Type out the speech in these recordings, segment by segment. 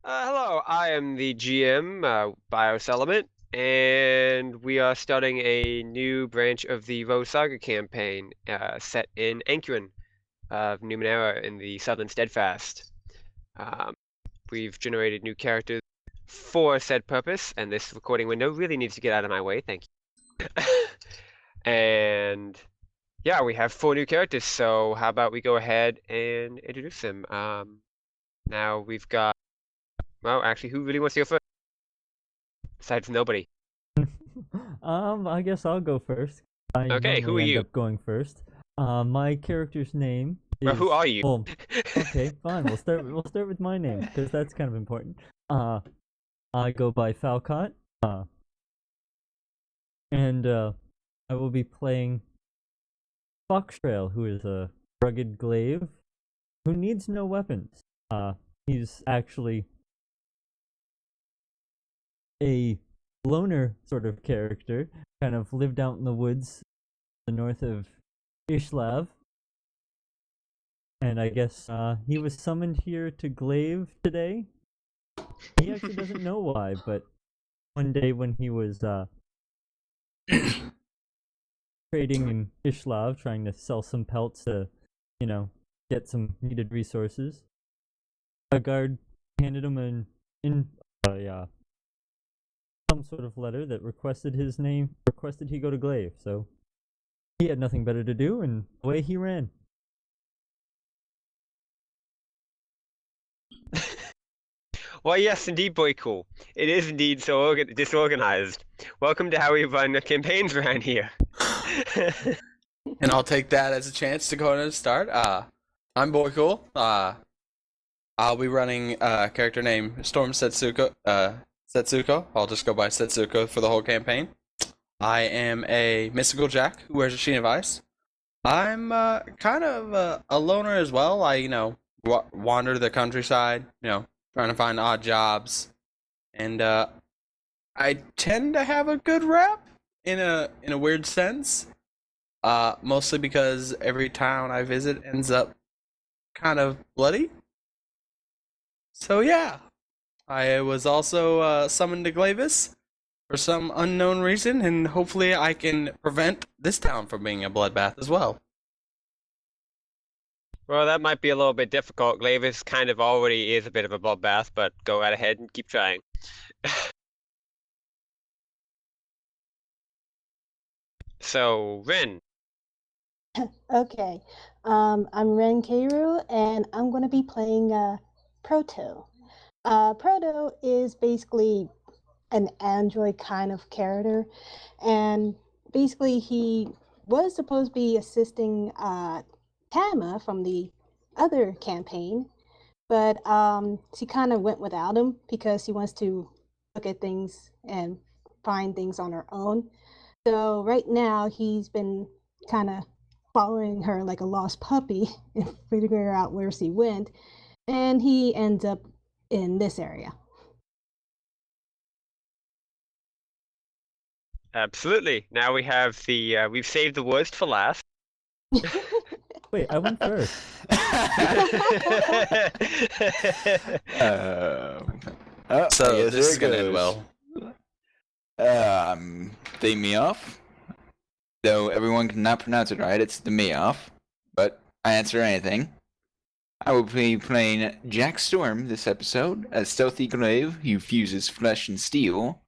Hello, I am the GM, Bios Element, and we are starting a new branch of the Rose Saga campaign, set in Ancurin of Numenera in the Southern Steadfast. Um, we've generated new characters for said purpose, and this recording window really needs to get out of my way, thank you. And yeah, we have 4 new characters, so how about we go ahead and introduce them? Now we've got, well, actually, who really wants to go first? Besides nobody. I guess I'll go first. I Okay, who normally are end you? up going first. My character's name Or who is are you? well. Okay, fine. We'll start with my name because that's kind of important. Uh, I go by Falcott. Uh, and I will be playing Foxtrail, who is a rugged glaive who needs no weapons. He's actually a loner sort of character, kind of lived out in the woods, the north of Ishlav, and I guess he was summoned here to Glaive today. He actually doesn't know why, but one day when he was trading in Ishlav, trying to sell some pelts to, you know, get some needed resources, a guard handed him some sort of letter that requested he go to Glaive. So he had nothing better to do, and away he ran. Well, yes, indeed, boy, cool. It is indeed so disorganized. Welcome to how we run the campaigns around here. And I'll take that as a chance to go ahead and start. I'm Boycool. I'll be running character name Storm Setsuko. Setsuko. I'll just go by Setsuko for the whole campaign. I am a mystical jack who wears a sheen of ice. I'm kind of a loner as well. I wander the countryside, trying to find odd jobs, and I tend to have a good rep in a weird sense. Mostly because every town I visit ends up kind of bloody. So yeah, I was also summoned to Glavis for some unknown reason, and hopefully I can prevent this town from being a bloodbath as well. Well, that might be a little bit difficult. Glavis kind of already is a bit of a bloodbath, but go right ahead and keep trying. So, Rin. Okay, I'm Ren Keiru, and I'm going to be playing Proto. Proto is basically an android kind of character, and basically he was supposed to be assisting Tama from the other campaign, but she kind of went without him because she wants to look at things and find things on her own. So right now he's been kind of following her like a lost puppy and figuring out where she went, and he ends up in this area. Absolutely. Now we have we've saved the worst for last. Wait, I went first. So I guess this is there gonna end goes. well. The Meoff. Though everyone cannot pronounce it right, it's the Meoff. But I answer anything. I will be playing Jack Storm this episode, a stealthy glaive who fuses flesh and steel.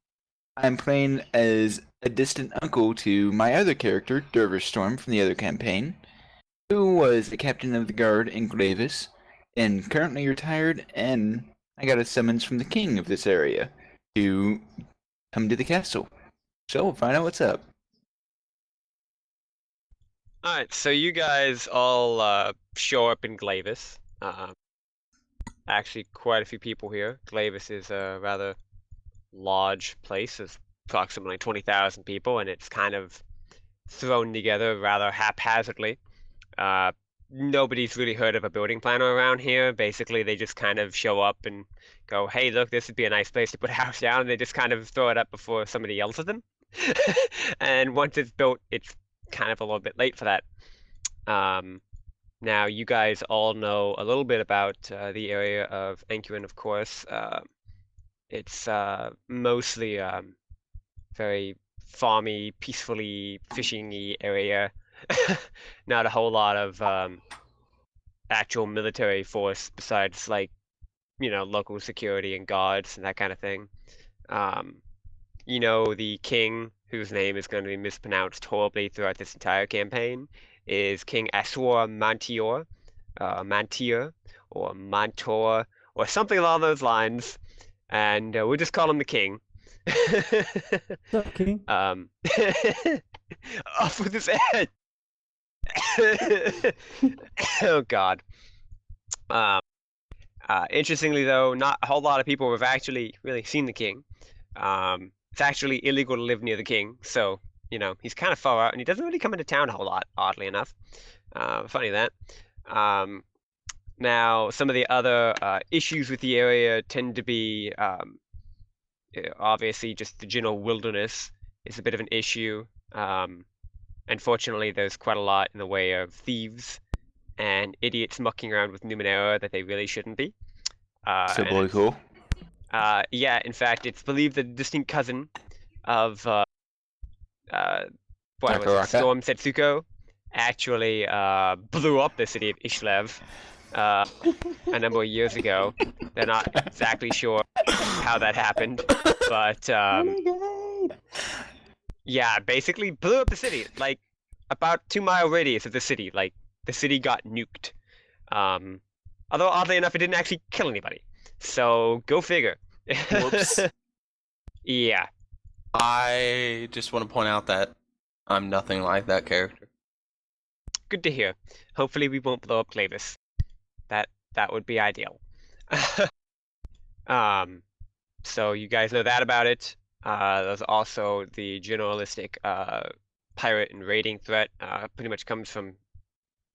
I'm playing as a distant uncle to my other character, Dervish Storm from the other campaign, who was the captain of the guard in Glavis, and currently retired, and I got a summons from the king of this area to come to the castle. So we'll find out what's up. Alright, so you guys all show up in Glavis. Actually, quite a few people here. Glavis is a rather large place. There's approximately 20,000 people, and it's kind of thrown together rather haphazardly. Nobody's really heard of a building planner around here. Basically, they just kind of show up and go, hey, look, this would be a nice place to put a house down. And they just kind of throw it up before somebody yells at them. And once it's built, it's kind of a little bit late for that. Um, Now, you guys all know a little bit about the area of Ancuin, of course. It's mostly very farmy, peacefully fishing-y area. Not a whole lot of actual military force besides, like, local security and guards and that kind of thing. The king, whose name is going to be mispronounced horribly throughout this entire campaign, is King Asur Mantior, Mantir, or Mantor, or something along those lines. And we'll just call him the king. What's up, King? Off with his head! Oh, God. Interestingly, though, not a whole lot of people have actually really seen the king. It's actually illegal to live near the king, so, he's kind of far out, and he doesn't really come into town a whole lot, oddly enough. Funny that. Now, some of the other issues with the area tend to be, obviously, just the general wilderness is a bit of an issue. Unfortunately, there's quite a lot in the way of thieves and idiots mucking around with Numenera that they really shouldn't be. So boy, cool. Yeah, in fact, it's believed the distinct cousin of Storm Setsuko actually blew up the city of Ishlev a number of years ago. They're not exactly sure how that happened, but yeah, basically blew up the city, like about 2-mile radius of the city. Like the city got nuked. Although oddly enough, it didn't actually kill anybody. So go figure. Whoops. Yeah. I just want to point out that I'm nothing like that character. Good to hear. Hopefully we won't blow up Clavis. That would be ideal. So you guys know that about it. There's also the generalistic pirate and raiding threat. Pretty much comes from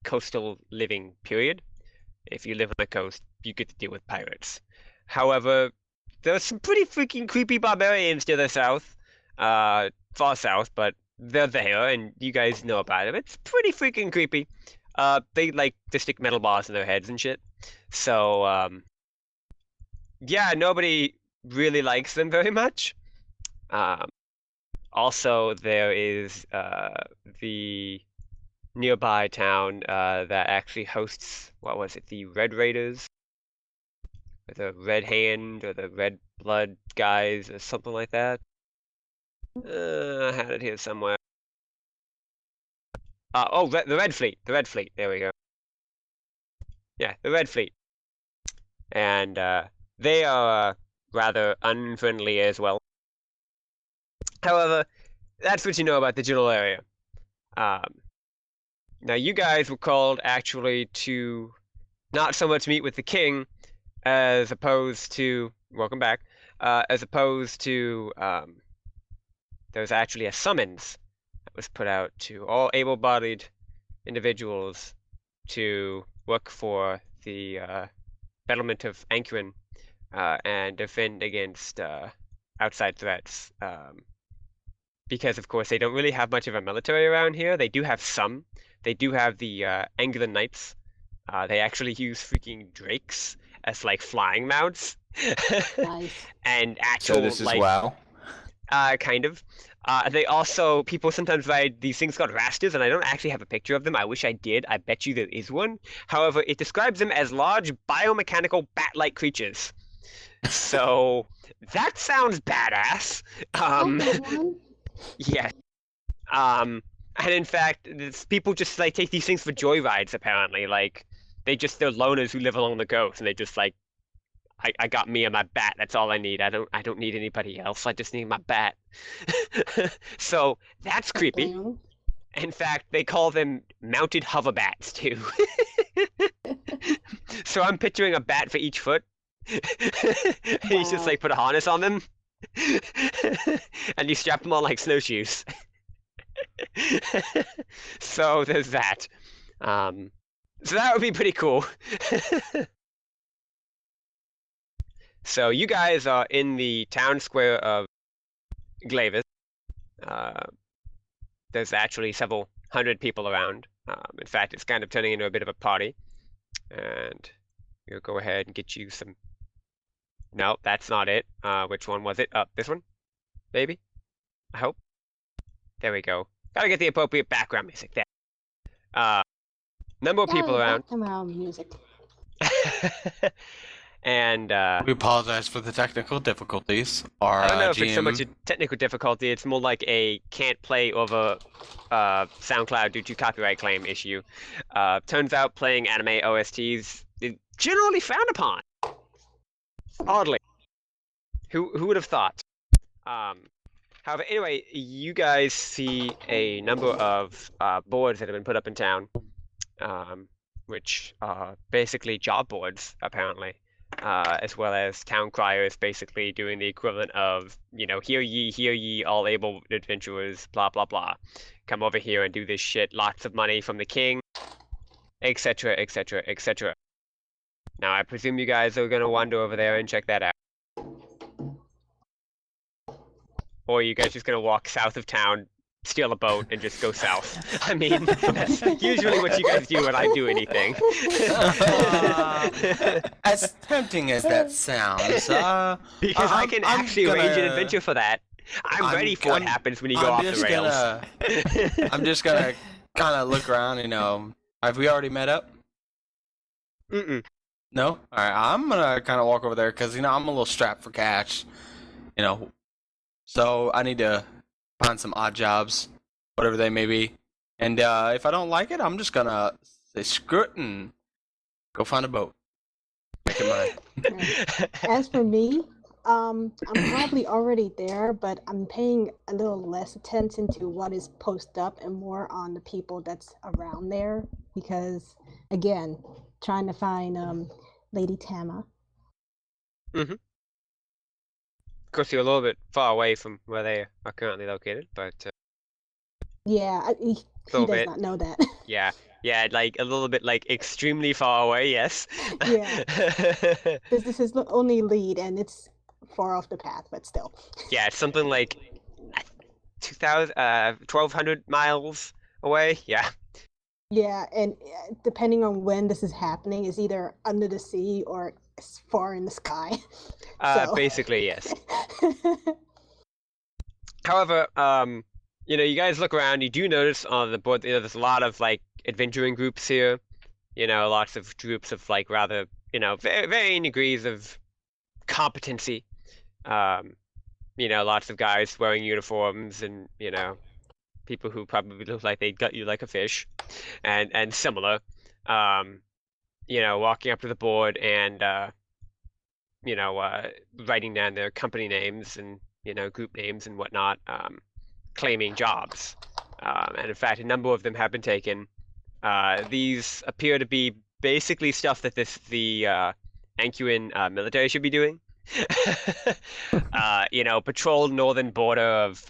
coastal living, period. If you live on the coast, you get to deal with pirates. However, there's some pretty freaking creepy barbarians to the south. Far south, but they're there, and you guys know about it. It's pretty freaking creepy. They like to stick metal bars in their heads and shit. So, yeah, nobody really likes them very much. Also, there is the nearby town that actually hosts, what was it, the Red Raiders? Or the Red Hand, or the Red Blood guys, or something like that. I had it here somewhere. The Red Fleet. The Red Fleet. There we go. Yeah, the Red Fleet. And they are rather unfriendly as well. However, that's what you know about the general area. Now, you guys were called actually to not so much meet with the king, as opposed to, welcome back, as opposed to, there's actually a summons that was put out to all able-bodied individuals to work for the settlement of Ancuin and defend against outside threats. Because, of course, they don't really have much of a military around here. They do have some. They do have the Angular Knights. They actually use freaking drakes as, like, flying mounts. Nice. And actual, So this is like, WoW. kind of. They also, people sometimes ride these things called rasters, and I don't actually have a picture of them. I wish I did. I bet you there is one. However, it describes them as large biomechanical bat-like creatures. So, that sounds badass. Yeah. And in fact, people just like take these things for joyrides. Apparently, like they're loners who live along the coast, and they just like, I got me and my bat. That's all I need. I don't need anybody else. I just need my bat. So that's creepy. In fact, they call them mounted hoverbats too. So I'm picturing a bat for each foot. And you just like put a harness on them. And you strap them on like snowshoes. So there's that. So that would be pretty cool. So you guys are in the town square of Glavis. There's actually several hundred people around. In fact, it's kind of turning into a bit of a party. And we'll go ahead and get you some. No, that's not it. Which one was it? This one? Maybe? I hope. There we go. Gotta get the appropriate background music there. Number of people around. Background music. And We apologize for the technical difficulties. Our I don't know if GM... it's so much a technical difficulty, it's more like a can't play over SoundCloud due to copyright claim issue. Turns out playing anime OSTs is generally frowned upon. Oddly. Who would have thought? However, anyway, you guys see a number of boards that have been put up in town, which are basically job boards, apparently. As well as town criers basically doing the equivalent of, hear ye, all able adventurers, blah, blah, blah. Come over here and do this shit, lots of money from the king, etc., etc., etc. Now, I presume you guys are going to wander over there and check that out. Or you guys just going to walk south of town, steal a boat, and just go south. I mean, that's usually what you guys do when I do anything. As tempting as that sounds, because I can actually arrange an adventure for that. I'm ready for what I'm- happens when you go off the rails. I'm just gonna kind of look around. Have we already met up? Mm-mm. No. All right. I'm gonna kind of walk over there because I'm a little strapped for cash. So I need to find some odd jobs, whatever they may be. And if I don't like it, I'm just gonna say screw it and go find a boat. Make it mine. As for me, I'm probably already there, but I'm paying a little less attention to what is posted up and more on the people that's around there because, again, trying to find Lady Tama. Mm-hmm. Of course, you're a little bit far away from where they are currently located, but Yeah, he Little does bit. not know that. yeah, like a little bit, like extremely far away. Yes. Yeah. This is the only lead, and it's far off the path, but still. Yeah, it's something like 1,200 miles away. Yeah. Yeah, and depending on when this is happening, it's either under the sea or it's far in the sky. So. Basically, yes. However, you guys look around, you do notice on the board, there's a lot of like adventuring groups here. Lots of groups of like rather, varying degrees of competency. Lots of guys wearing uniforms and, people who probably look like they gut you like a fish and similar. Walking up to the board and, writing down their company names and, group names and whatnot, claiming jobs. And in fact, a number of them have been taken. These appear to be basically stuff that the Ancuan military should be doing. Patrol northern border of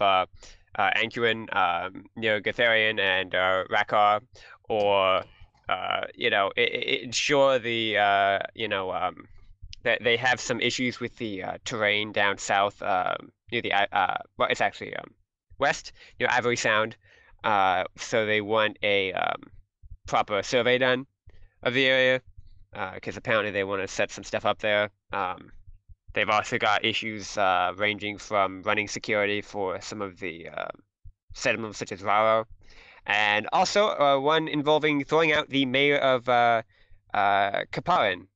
Ancuan, near Gatharian and Rakar, or ensure the that they have some issues with the terrain down south near the well, it's actually west near Ivory Sound. So they want a proper survey done of the area because apparently they want to set some stuff up there. They've also got issues ranging from running security for some of the settlements such as Raro, and also one involving throwing out the mayor of Kaparin.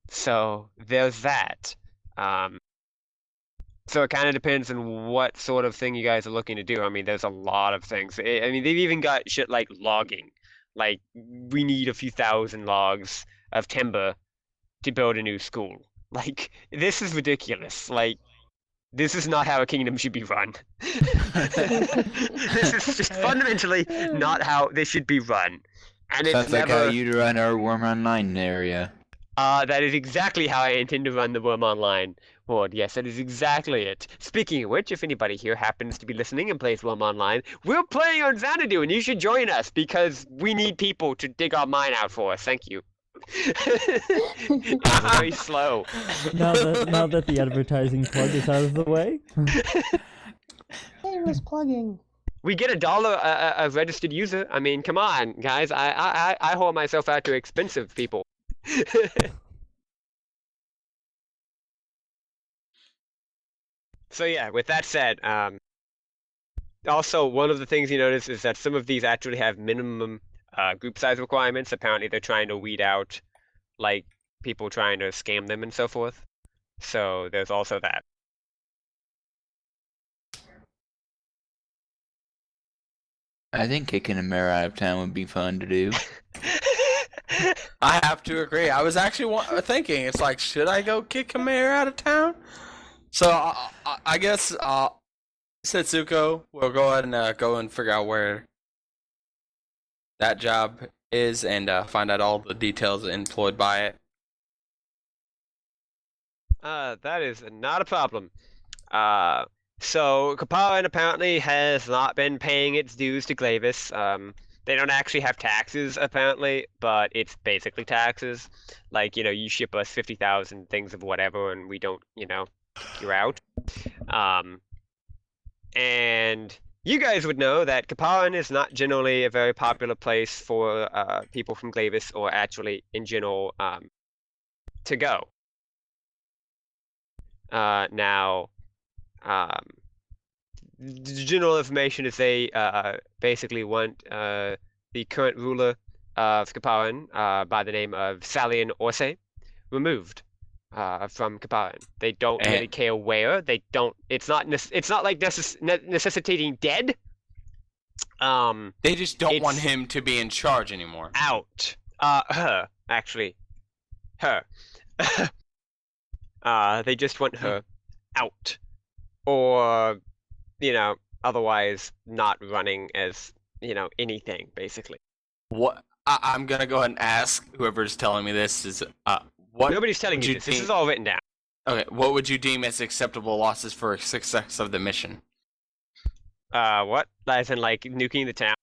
So there's that. So it kind of depends on what sort of thing you guys are looking to do. I mean, there's a lot of things. I mean, they've even got shit like logging. Like, we need a few thousand logs of timber to build a new school. Like, this is ridiculous. Like, this is not how a kingdom should be run. This is just fundamentally not how this should be run. And it's Sounds like never... how you'd run our Worm Online area. That is exactly how I intend to run the Worm Online board. Yes, that is exactly it. Speaking of which, if anybody here happens to be listening and plays Worm Online, we're playing on Xanadu, and you should join us because we need people to dig our mine out for us. Thank you. It's very slow. Now that the advertising plug is out of the way. Hey, was plugging. We get $1 a registered user. I mean, come on, guys. I hold myself out to expensive people. So yeah, with that said, also one of the things you notice is that some of these actually have minimum group size requirements. Apparently, they're trying to weed out like people trying to scam them and so forth. So there's also that. I think kicking a mayor out of town would be fun to do. I have to agree. I was actually thinking, it's like, should I go kick a mayor out of town? So I guess Setsuko will go ahead and go and figure out where that job is and find out all the details employed by it. That is not a problem. So Kaparan apparently has not been paying its dues to Glavis. They don't actually have taxes apparently, but it's basically taxes. Like, you ship us 50,000 things of whatever and we don't, kick you out. And you guys would know that Kaparan is not generally a very popular place for people from Glavis or actually in general to go. Now, the general information is they basically want the current ruler of Kaparan by the name of Salian Orse removed from Kaparan. They don't really care where. They don't. It's not like necessitating dead. They just don't want him to be in charge anymore. Out. Her actually. Her. They just want her out, or otherwise not running as anything basically. What I'm gonna go ahead and ask whoever's telling me this is what Nobody's telling you this. This is all written down. Okay, what would you deem as acceptable losses for success of the mission? What? As in like nuking the town?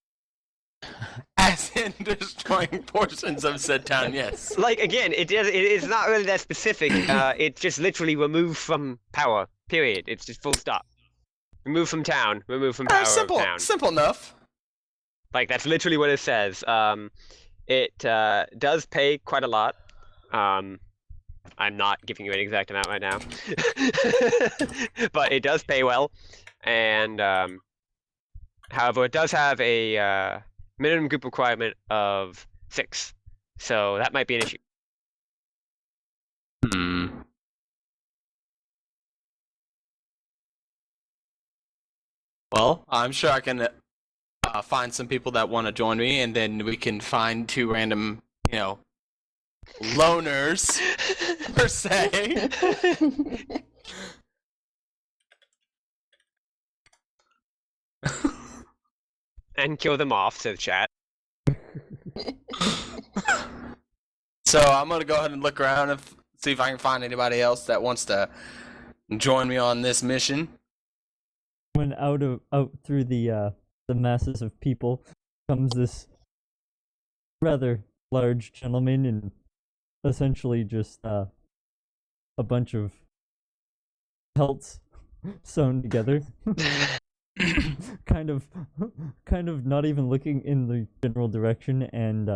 As in destroying portions of said town, yes. Like again, it is not really that specific. It's just literally removed from power. Period. It's just full stop. Remove from town. Remove from power Simple, of town. simple enough. Like that's literally what it says. It does pay quite a lot. I'm not giving you an exact amount right now, but it does pay well, and however, it does have a minimum group requirement of 6, so that might be an issue. Well, I'm sure I can find some people that want to join me, and then we can find 2 random, loners, per se. And kill them off, says chat. So I'm gonna go ahead and look around and see if I can find anybody else that wants to join me on this mission. When out through the masses of people comes this rather large gentleman and essentially just a bunch of pelts sewn together. kind of not even looking in the general direction, and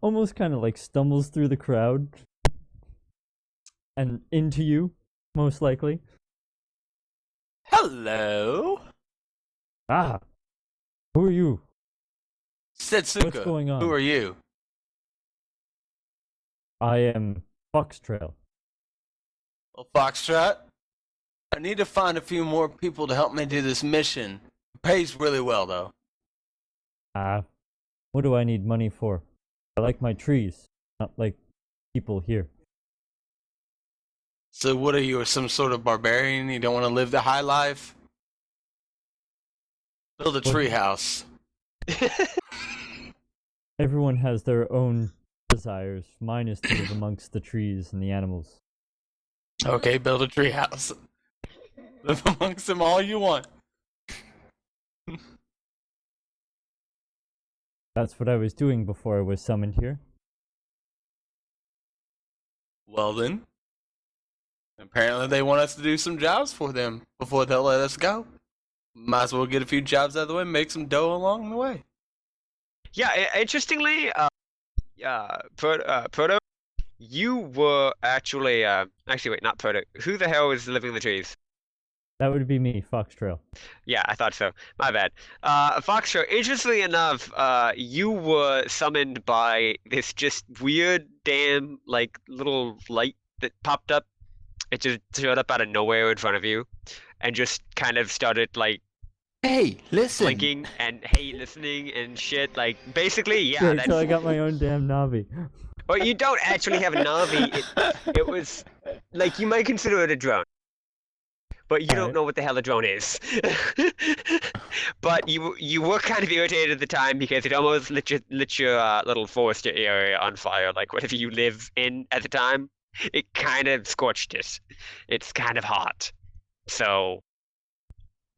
almost like stumbles through the crowd and into you, most likely. Hello. Ah, who are you? Setsuko. What's going on? Who are you? I am Foxtrail. Well, Foxtrot, I need to find a few more people to help me do this mission. It pays really well, though. What do I need money for? I like my trees, not like people here. So what are you, some sort of barbarian? You don't want to live the high life? Build a treehouse. Everyone has their own desires. Mine is to live amongst the trees and the animals. Okay, build a treehouse. Live amongst them all you want. That's what I was doing before I was summoned here. Well then. Apparently they want us to do some jobs for them before they'll let us go. Might as well get a few jobs out of the way, make some dough along the way. Yeah, interestingly, Proto, you were actually wait, not Proto. Who the hell is living in the trees? That would be me, Foxtrail. Yeah, I thought so. My bad. Foxtrot, interestingly enough, you were summoned by this just weird damn like little light that popped up. It just showed up out of nowhere in front of you, and just kind of started like Hey, listen. blinking and hey, listening and shit. Like basically, yeah, Wait that's. till I got my own damn Navi. Well, you don't actually have a Navi. It was like you might consider it a drone, but you don't Alright. know what the hell a drone is. But you were kind of irritated at the time because it almost lit your little forest area on fire, like whatever you live in at the time. It kind of scorched it. It's kind of hot. So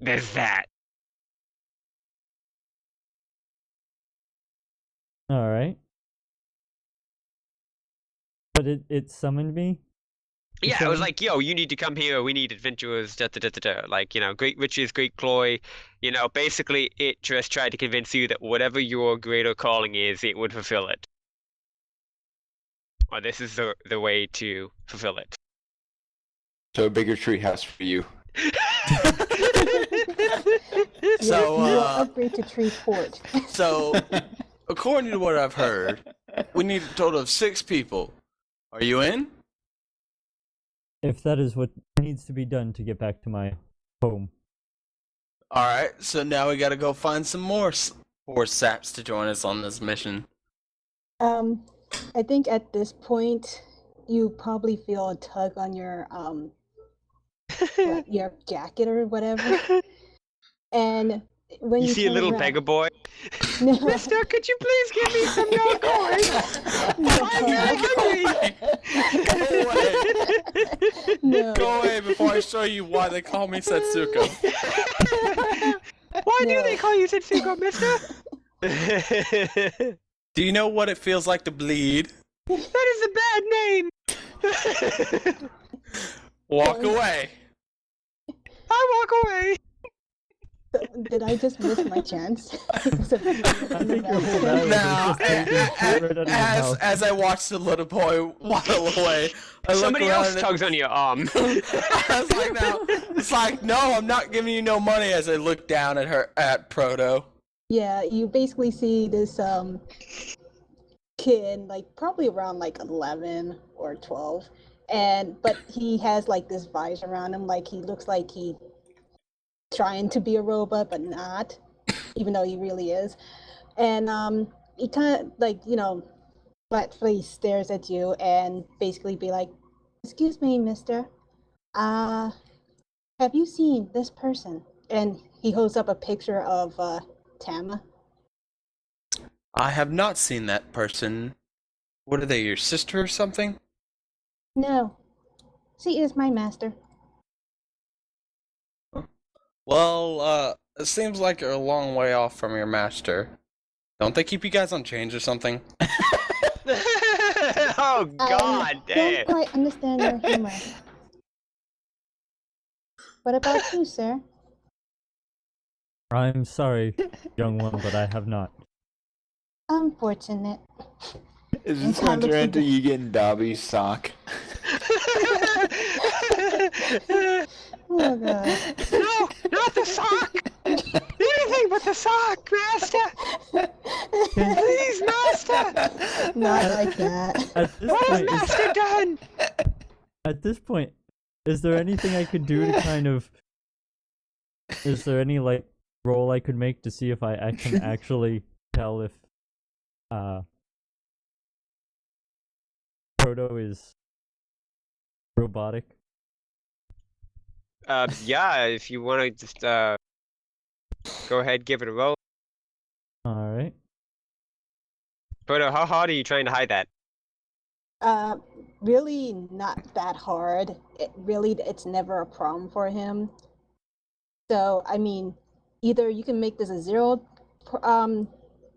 there's that. Alright. But it summoned me? Yeah, it was So- like, yo, you need to come here. We need adventurers. Da da da da da. Like, great riches, great glory. Basically, it just tried to convince you that whatever your greater calling is, it would fulfill it. Or this is the way to fulfill it. So a bigger treehouse for you. So, you will upgrade to tree port. So, according to what I've heard, we need a total of 6 people. Are you in? If that is what needs to be done to get back to my home. Alright, so now we gotta go find some more saps to join us on this mission. I think at this point you probably feel a tug on your your jacket or whatever, and when You you see a turn little around- beggar boy. No. Mister, could you please give me some your coins? I'm very hungry. Go away! No. Go away before I show you why they call me Setsuko. Why do No. they call you Setsuko, mister? Do you know what it feels like to bleed? That is a bad name. Walk away. I walk away. Did I just miss my chance? I think your whole value Now, is just taken straight right out of your mouth. as I watch the little boy waddle away, I look Somebody around else and- tugs on your arm. I was like, no. It's like, no, I'm not giving you no money. As I look down at Proto. Yeah, you basically see this kid, like probably around like 11 or 12, but he has like this visor around him, like he looks like he trying to be a robot but not, even though he really is. And he kind of like flat face stares at you and basically be like, "Excuse me, mister, have you seen this person?" And he holds up a picture of Tama. I have not seen that person. What are they, your sister or something? No, she is my master. Well, it seems like you're a long way off from your master. Don't they keep you guys on chains or something? Oh God, I damn. don't quite understand your humor. What about you, sir? I'm sorry, young one, but I have not. Unfortunate. Is this Time going to looks turn like into you getting Dobby's sock? Oh god. No, not the sock. Anything but the sock, master. Please, master. Not like that. At this What has point, master done? at this point, is there anything I could do to kind of? Is there any like roll I could make to see if I can actually tell if Proto is robotic? Yeah, if you want to just go ahead, give it a roll. All right. Proto, how hard are you trying to hide that? Really not that hard. It's never a problem for him. So, I mean, either you can make this a 0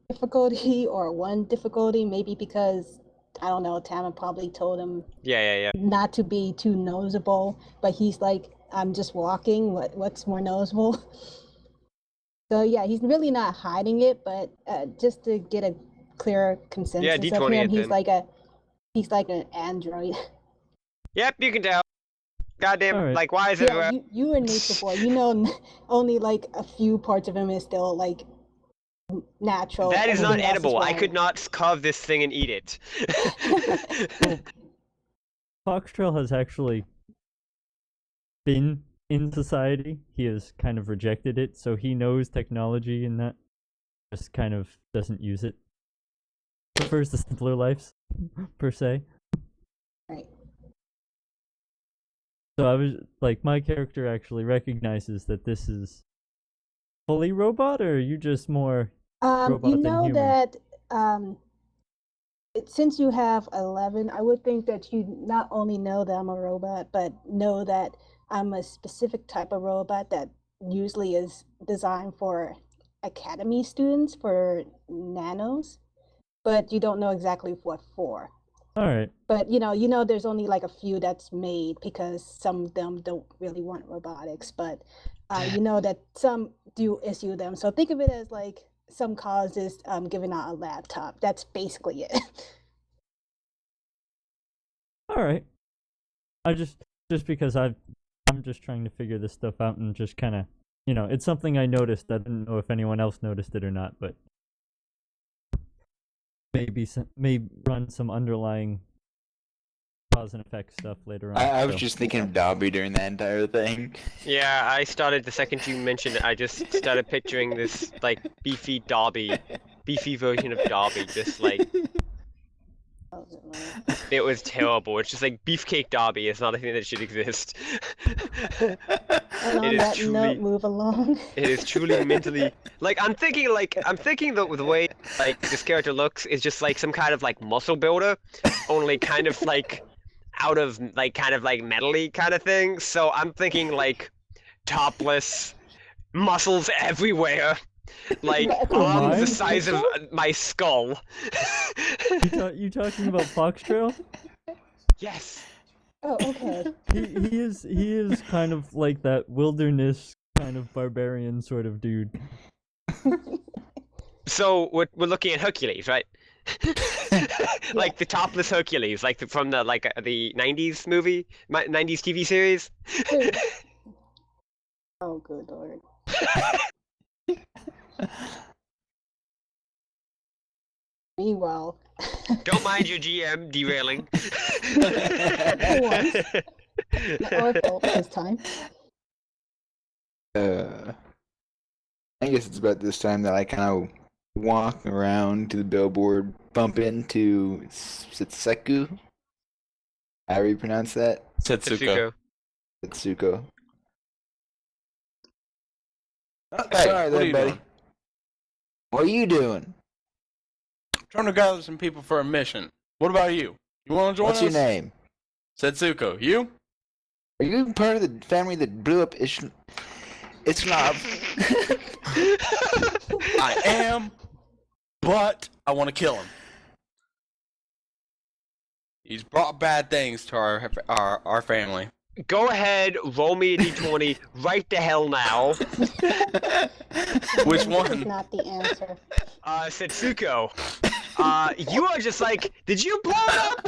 difficulty or a 1 difficulty, maybe because, I don't know, Tama probably told him Yeah. not to be too noticeable, but he's like, I'm just walking, what's more noticeable? So yeah, he's really not hiding it, but just to get a clearer Yeah, consensus of D20 him, it he's then. like an android. Yep, you can tell. Goddamn, Alright. like, why is Yeah, everywhere? you a nature boy. You know, only like a few parts of him is still like natural. That is not Everything else is edible. I could wild. not carve this thing and eat it. Well, Foxtrail has actually been in society. He has kind of rejected it, so he knows technology and that just kind of doesn't use it. Prefers the simpler lives, per se. Right. So I was like, my character actually recognizes that this is fully robot, or are you just more robot You than know human? that since you have 11, I would think that you not only know that I'm a robot, but know that I'm a specific type of robot that usually is designed for academy students for nanos, but you don't know exactly what for. All right. But you know, there's only like a few that's made because some of them don't really want robotics, but you know that some do issue them. So think of it as like some causes giving out a laptop. That's basically it. All right. I just because I'm just trying to figure this stuff out and just kind of, it's something I noticed. I didn't know if anyone else noticed it or not, but may run some underlying cause and effect stuff later on. I was so. just thinking of Dobby during that entire thing. Yeah, I started the second you mentioned it. I just started picturing this like beefy version of Dobby, just like it was terrible. It's just like Beefcake Dobby is not a thing that should exist. And on that note, move along. It is truly mentally I'm thinking the way like this character looks is just like some kind of like muscle builder, only kind of like out of like kind of like metally kind of thing. So I'm thinking like topless, muscles everywhere, like arms the size of my skull. You talking about Foxtrail? Yes. Oh, okay. He is kind of like that wilderness kind of barbarian sort of dude. So we're looking at Hercules, right? Like the topless Hercules, like from the the '90s movie, 90s TV series. Oh, good lord. Meanwhile, don't mind your GM derailing. Not our fault this time. I guess it's about this time that I kind of walk around to the billboard, bump into Setsuko. How do you pronounce that? Setsuko. Setsuko. Hey, Sorry what are there, you buddy. doing? What are you doing? Trying to gather some people for a mission. What about you? You want to join What's us? your name? Setsuko. You? Are you part of the family that blew up Islov? I am, but I want to kill him. He's brought bad things to our family. Go ahead, roll me a d20 right the hell now. Which This one? is not the answer. Setsuko, you are just like, did you blow it up?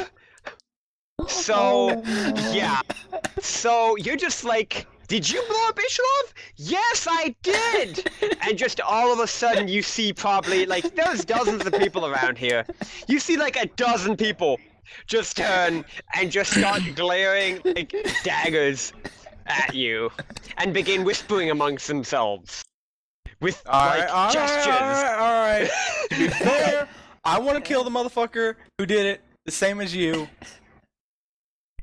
So, Oh, no. yeah. So, you're just like, did you blow up Ishlov? Yes, I did! And just all of a sudden, you see probably, like, there's dozens of people around here. You see, like, a dozen people just turn and just start glaring, like, daggers at you. And begin whispering amongst themselves. With, gestures. All right. To be fair, I want to kill the motherfucker who did it, the same as you.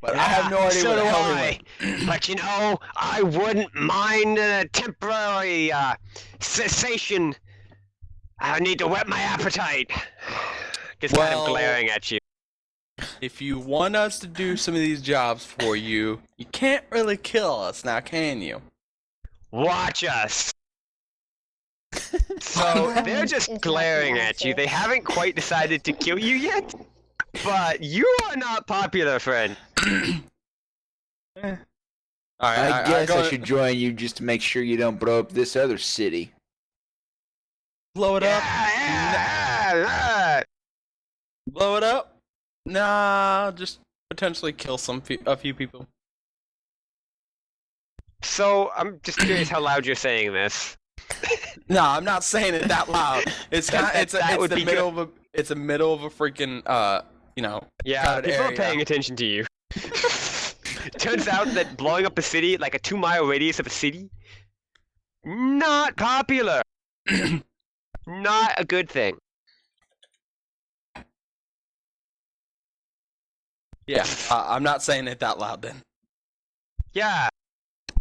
But I have no idea so where the do hell he I. went. But you know, I wouldn't mind a temporary cessation. I need to whet my appetite. Just kind of Well- glaring at you. If you want us to do some of these jobs for you, you can't really kill us now, can you? Watch us. So they're Is just not glaring the at you. answer. They haven't quite decided to kill you yet. But you are not popular, friend. Alright, I guess I go- should join you just to make sure you don't blow up this other city. Blow it up? Blow it up? Nah, just potentially kill a few people. So I'm just curious how loud you're saying this. No, I'm not saying it that loud. It's kind it's the middle of a freaking Yeah, crowded people area. are paying attention to you. Turns out that blowing up a city, like a 2-mile radius of a city, not popular. Not a good thing. Yeah, I'm not saying it that loud then. Yeah,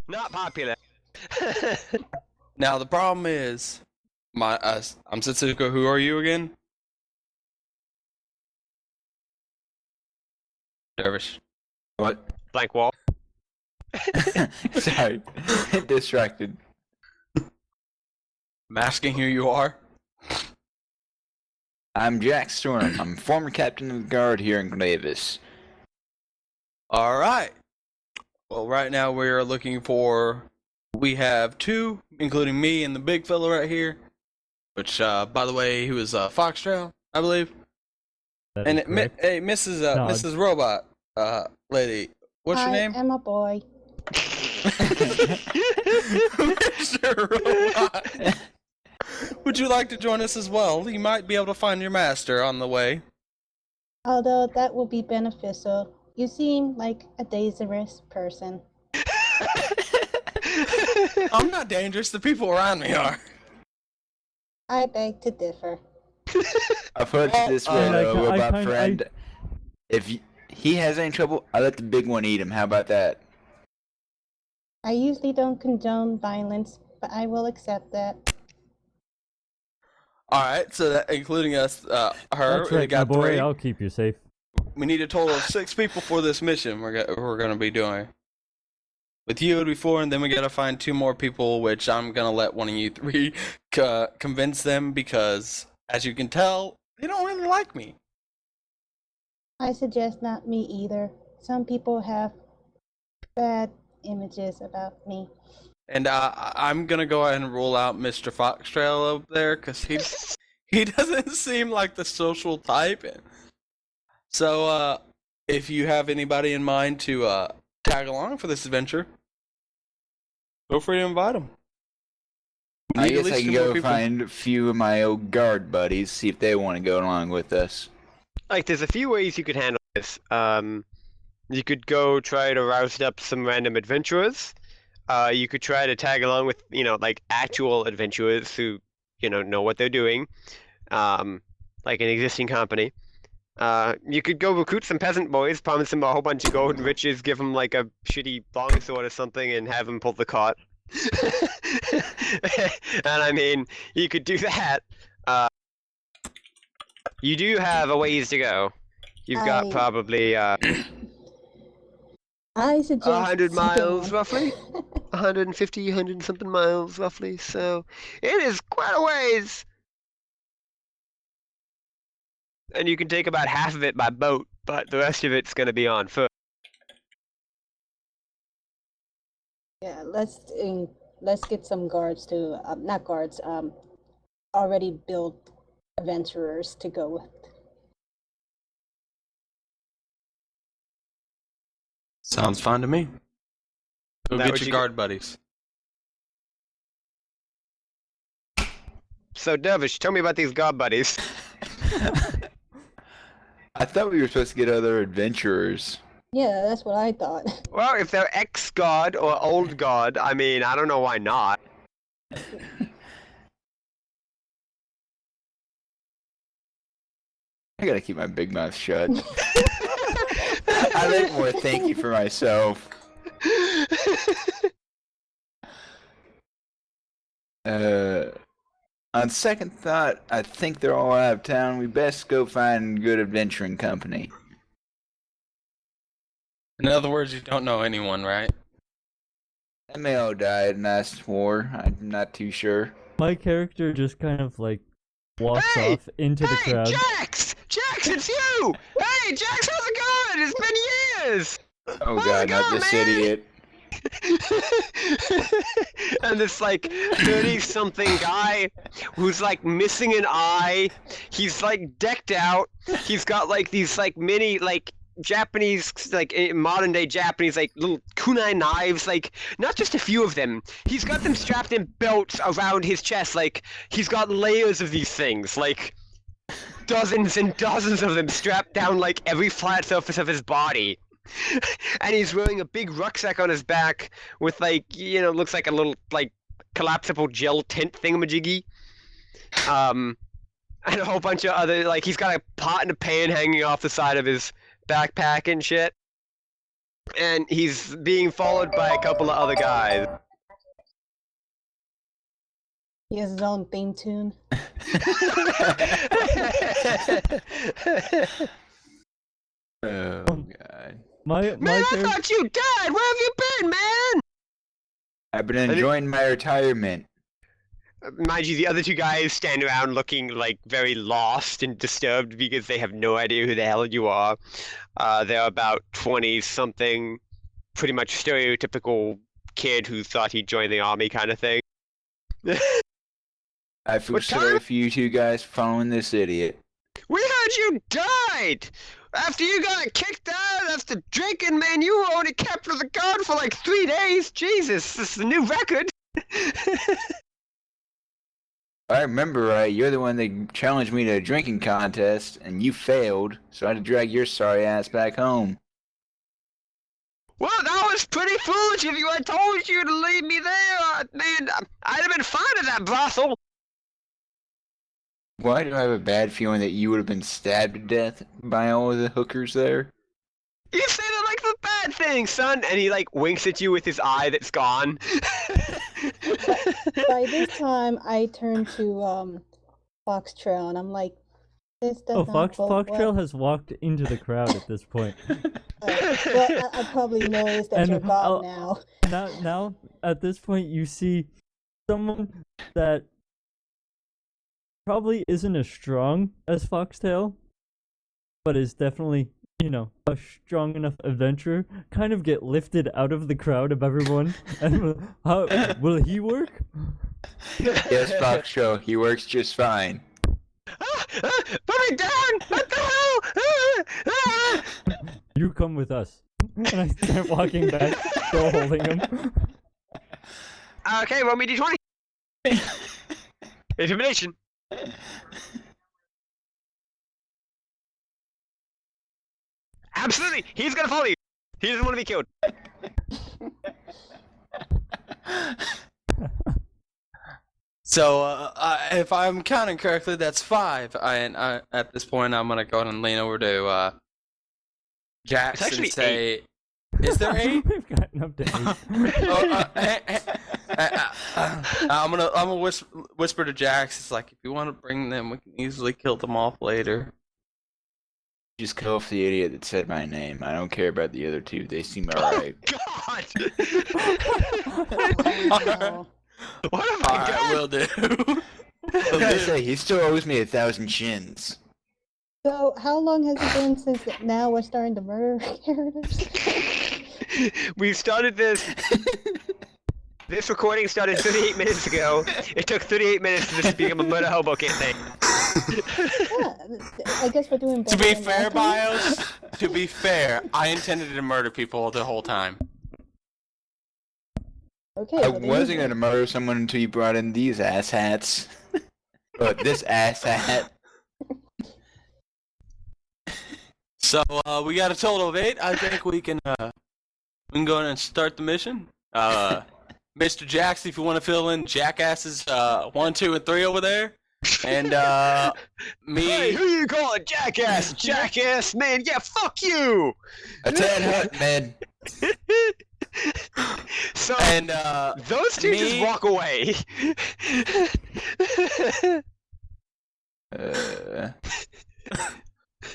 not popular. Now the problem is, I'm Setsuko. Who are you again? Dervish. What? Blank wall. Sorry, distracted. I'm asking who you are. I'm Jack Storm. I'm former captain of the guard here in Glavis. All right. Well, right now we are looking for. We have 2, including me and the big fella right here, which, by the way, he was Foxtrail, I believe. That And is correct. hey, Mrs. No, Mrs. Robot, lady, what's your name? I am a boy. Mr. Robot. Would you like to join us as well? You might be able to find your master on the way. Although that would be beneficial. You seem like a dangerous person. I'm not dangerous. The people around me are. I beg to differ. I've heard this way, robot friend. If he has any trouble, I let the big one eat him. How about that? I usually don't condone violence, but I will accept that. All right, so that including us, her. That's We right, my got boy. 3. I'll keep you safe. We need a total of 6 people for this mission. We're gonna be doing. With you, it'd be 4, and then we gotta find 2 more people, which I'm gonna let one of you 3 convince them because, as you can tell, they don't really like me. I suggest not me either. Some people have bad images about me. And I'm gonna go ahead and rule out Mr. Foxtrail over there because he doesn't seem like the social type. So if you have anybody in mind to tag along for this adventure, feel free to invite them. I guess I can go find a few of my old guard buddies, see if they want to go along with us. Like, there's a few ways you could handle this. You could go try to roust up some random adventurers. You could try to tag along with, like actual adventurers who, know what they're doing, like an existing company. You could go recruit some peasant boys, promise them a whole bunch of gold and riches, give them like a shitty longsword or something, and have them pull the cart. And I mean, you could do that. You do have a ways to go. You've got probably I suggest 100 miles skipping roughly, 150, 100 and something miles roughly. So it is quite a ways. And you can take about half of it by boat, but the rest of it's going to be on foot. Yeah, let's get some guards to not guards, already built adventurers to go with. Sounds fine to me. Go That get what your you guard buddies. So Dervish, tell me about these god buddies. I thought we were supposed to get other adventurers. Yeah, that's what I thought. Well, if they're ex-god or old god, I mean, I don't know why not. I gotta keep my big mouth shut. I make more thank you for myself. On second thought, I think they're all out of town. We best go find good adventuring company. In other words, you don't know anyone, right? They may all died in last war. I'm not too sure. My character just kind of like walks Hey! off into the Hey, crowd. Jax! Jax, it's you! Hey, Jax, how's it going? It's been years! Oh How's god, it not going, this man? idiot. And this like 30-something guy who's like missing an eye. He's like decked out. He's got like these like mini like Japanese like modern day Japanese like little kunai knives, like not just a few of them. He's got them strapped in belts around his chest, like he's got layers of these things, like dozens and dozens of them strapped down like every flat surface of his body. And he's wearing a big rucksack on his back with like, you know, looks like a little like collapsible gel tent thingamajiggy. And a whole bunch of other, like he's got a pot and a pan hanging off the side of his backpack and shit. And he's being followed by a couple of other guys. He has his own theme tune. Oh god. Man, I thought you died! Where have you been, man? I've been enjoying my retirement. Mind you, the other two guys stand around looking like very lost and disturbed because they have no idea who the hell you are. They're about 20-something, pretty much stereotypical kid who thought he'd join the army kind of thing. I feel What sorry time? for you two guys following this idiot. We heard you died! After you got kicked out after drinking, man, you were only kept for the guard for like 3 days. Jesus, this is a new record. I remember right, you're the one that challenged me to a drinking contest, and you failed, so I had to drag your sorry ass back home. Well, that was pretty foolish of you. I told you to leave me there. Man, I'd have been fine at that brothel. Why do I have a bad feeling that you would have been stabbed to death by all of the hookers there? You say that like the bad thing, son. And he like winks at you with his eye that's gone. By this time, I turn to Foxtrail, and I'm like, "This does Oh, not bode Foxtrail well." has walked into the crowd at this point. Well, I probably noticed that And you're gone now. Now, at this point, you see someone that probably isn't as strong as Foxtail, but is definitely, you know, a strong enough adventurer, kind of get lifted out of the crowd of everyone. And how will he work? Yes, Fox Show, he works just fine. Put me down! What the hell? You come with us. And I start walking back, still holding him. Okay, roll me d20. Intimidation. Absolutely, he's gonna follow you. He doesn't want to be killed. So, if I'm counting correctly, that's 5. And at this point, I'm gonna go ahead and lean over to Jax It's actually and say, "Is there 8?" We've gotten up to 8. I'm gonna whisper to Jax. It's like, if you want to bring them, we can easily kill them off later. Just kill for the idiot that said my name. I don't care about the other two. They seem alright. God! Oh, What have I Alright, done? will do. I was gonna say, he still owes me 1,000 shins. so, how long has it been since now we're starting to murder characters? We started this. This recording started 38 minutes ago. It took 38 minutes for this to become a murder hobo kit thing. Yeah, I guess we're doing To better be than fair, last time. Bios, to be fair, I intended to murder people the whole time. Okay, I well, then wasn't you- gonna murder someone until you brought in these asshats. But this asshat. So we got a total of 8. I think we can go ahead and start the mission. Mr. Jackson, if you want to fill in Jackasses 1, 2, and 3 over there, and me. Hey, who you calling jackass? Jackass, man. Yeah, fuck you. A tad hut, man. So And those two just me- walk away.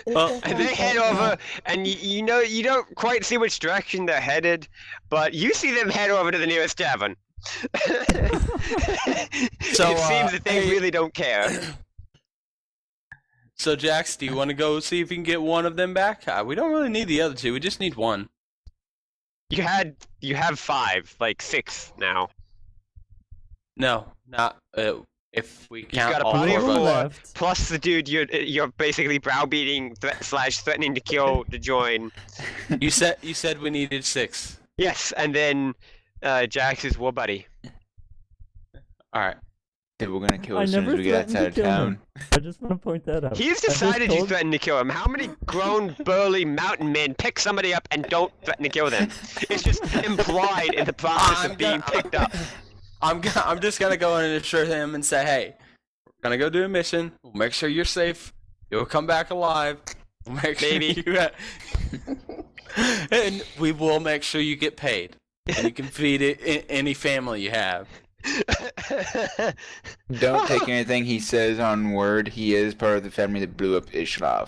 well, And they head over, and you know you don't quite see which direction they're headed, but you see them head over to the nearest tavern. So, it seems that they hey- really don't care. So Jax, do you want to go see if you can get one of them back? We don't really need the other two. We just need one. You have 5, like 6 now. No, not if we You've count got a all party four of of us. 4, left. plus the dude you're basically browbeating slash threatening to kill to join. You said we needed 6. Yes, and then Jax is war buddy. All right. That we're gonna kill I as soon as never we get threatened to outside of kill town. him. I just want to point that out. He's I just decided you told- threatened to kill him. How many grown, burly mountain men pick somebody up and don't threaten to kill them? It's just implied in the process of being picked up. I'm just gonna go in and assure him and say, hey, we're gonna go do a mission. We'll make sure you're safe. You'll come back alive. We'll make sure Maybe. and we will make sure you get paid. And you can feed it any family you have. Don't take anything he says on word. He is part of the family that blew up Ishlav.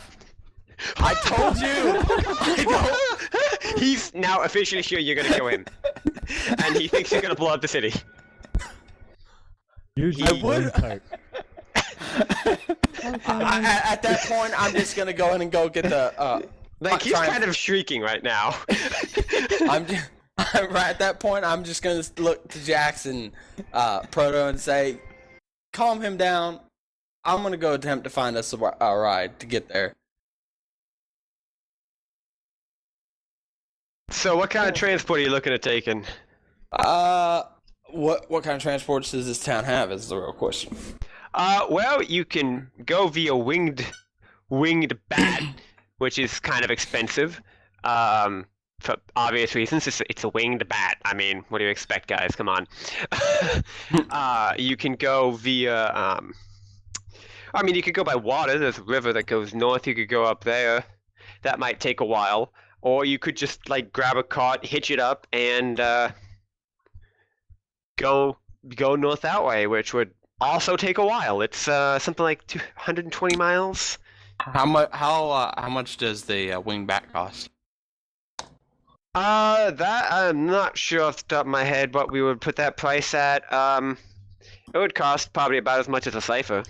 I told you. He's now officially sure you're gonna kill him, and he thinks you're gonna blow up the city. You I just would- one part. At that point, I'm just gonna go in and go get the. Like he's trying- kind of shrieking right now. Right at that point, I'm just gonna look to Jackson, Proto, and say, "Calm him down. I'm gonna go attempt to find us a ride to get there." So, what kind of transport are you looking at taking? What kind of transports does this town have? Is the real question. Well, you can go via winged bat, which is kind of expensive. For obvious reasons, it's a winged bat. I mean, what do you expect, guys? Come on. You can go via. I mean, you could go by water. There's a river that goes north. You could go up there. That might take a while. Or you could just like grab a cart, hitch it up, and go north that way, which would also take a while. It's something like 220 miles. How much does the wingback cost? That I'm not sure off the top of my head what we would put that price at. It would cost probably about as much as a cipher.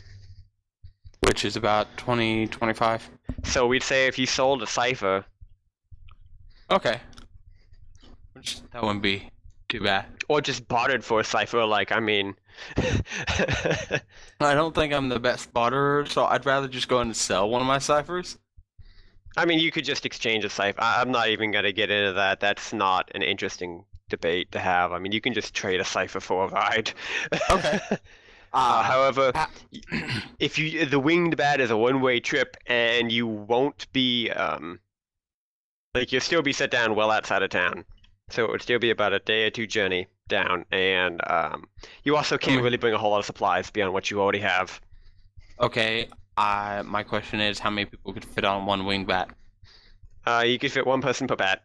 Which is about 20-25. So we'd say if you sold a cipher, Okay. Which that wouldn't be too bad. or just bartered for a cipher, like I mean, I don't think I'm the best spotter, so I'd rather just go in and sell one of my ciphers. I mean, you could just exchange a cipher. I'm not even gonna get into that. That's not an interesting debate to have. I mean, you can just trade a cipher for a ride. Okay. However, if the winged bat is a one-way trip, and you won't be like you'll still be set down well outside of town, so it would still be about a day or two journey down, and you also can't really bring a whole lot of supplies beyond what you already have. Okay. My question is, how many people could fit on one wingbat? You could fit one person per bat.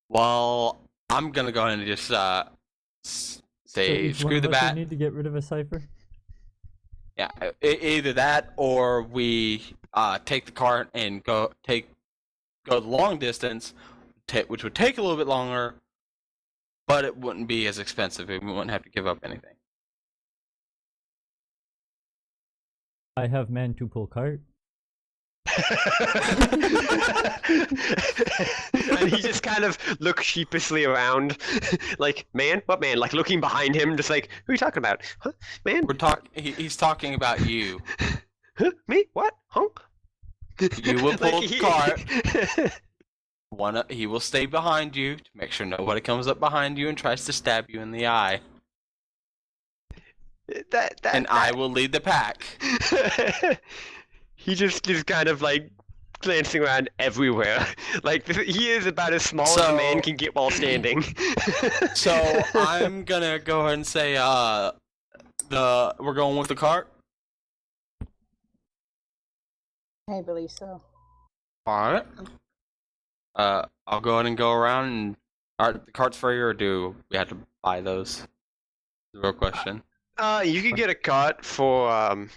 Well, I'm gonna go ahead and just So say each one screw of the us would bat. need to get rid of a cipher. Yeah, either that or we take the cart and go the long distance, which would take a little bit longer, but it wouldn't be as expensive. We wouldn't have to give up anything. I have man to pull cart. And he just kind of looks sheepishly around, like, man? What man? Like looking behind him, just like, who are you talking about? Huh? Man? He's talking about you. Huh? Me? What? Honk? You will pull Like, the cart. He will stay behind you to make sure nobody comes up behind you and tries to stab you in the eye. I will lead the pack. He just is kind of like glancing around everywhere. Like he is about as small as a man can get while standing. So I'm gonna go ahead and say we're going with the cart. I believe so. Alright. I'll go ahead and go around and are the carts free or do we have to buy those? The real question. You could get a cart for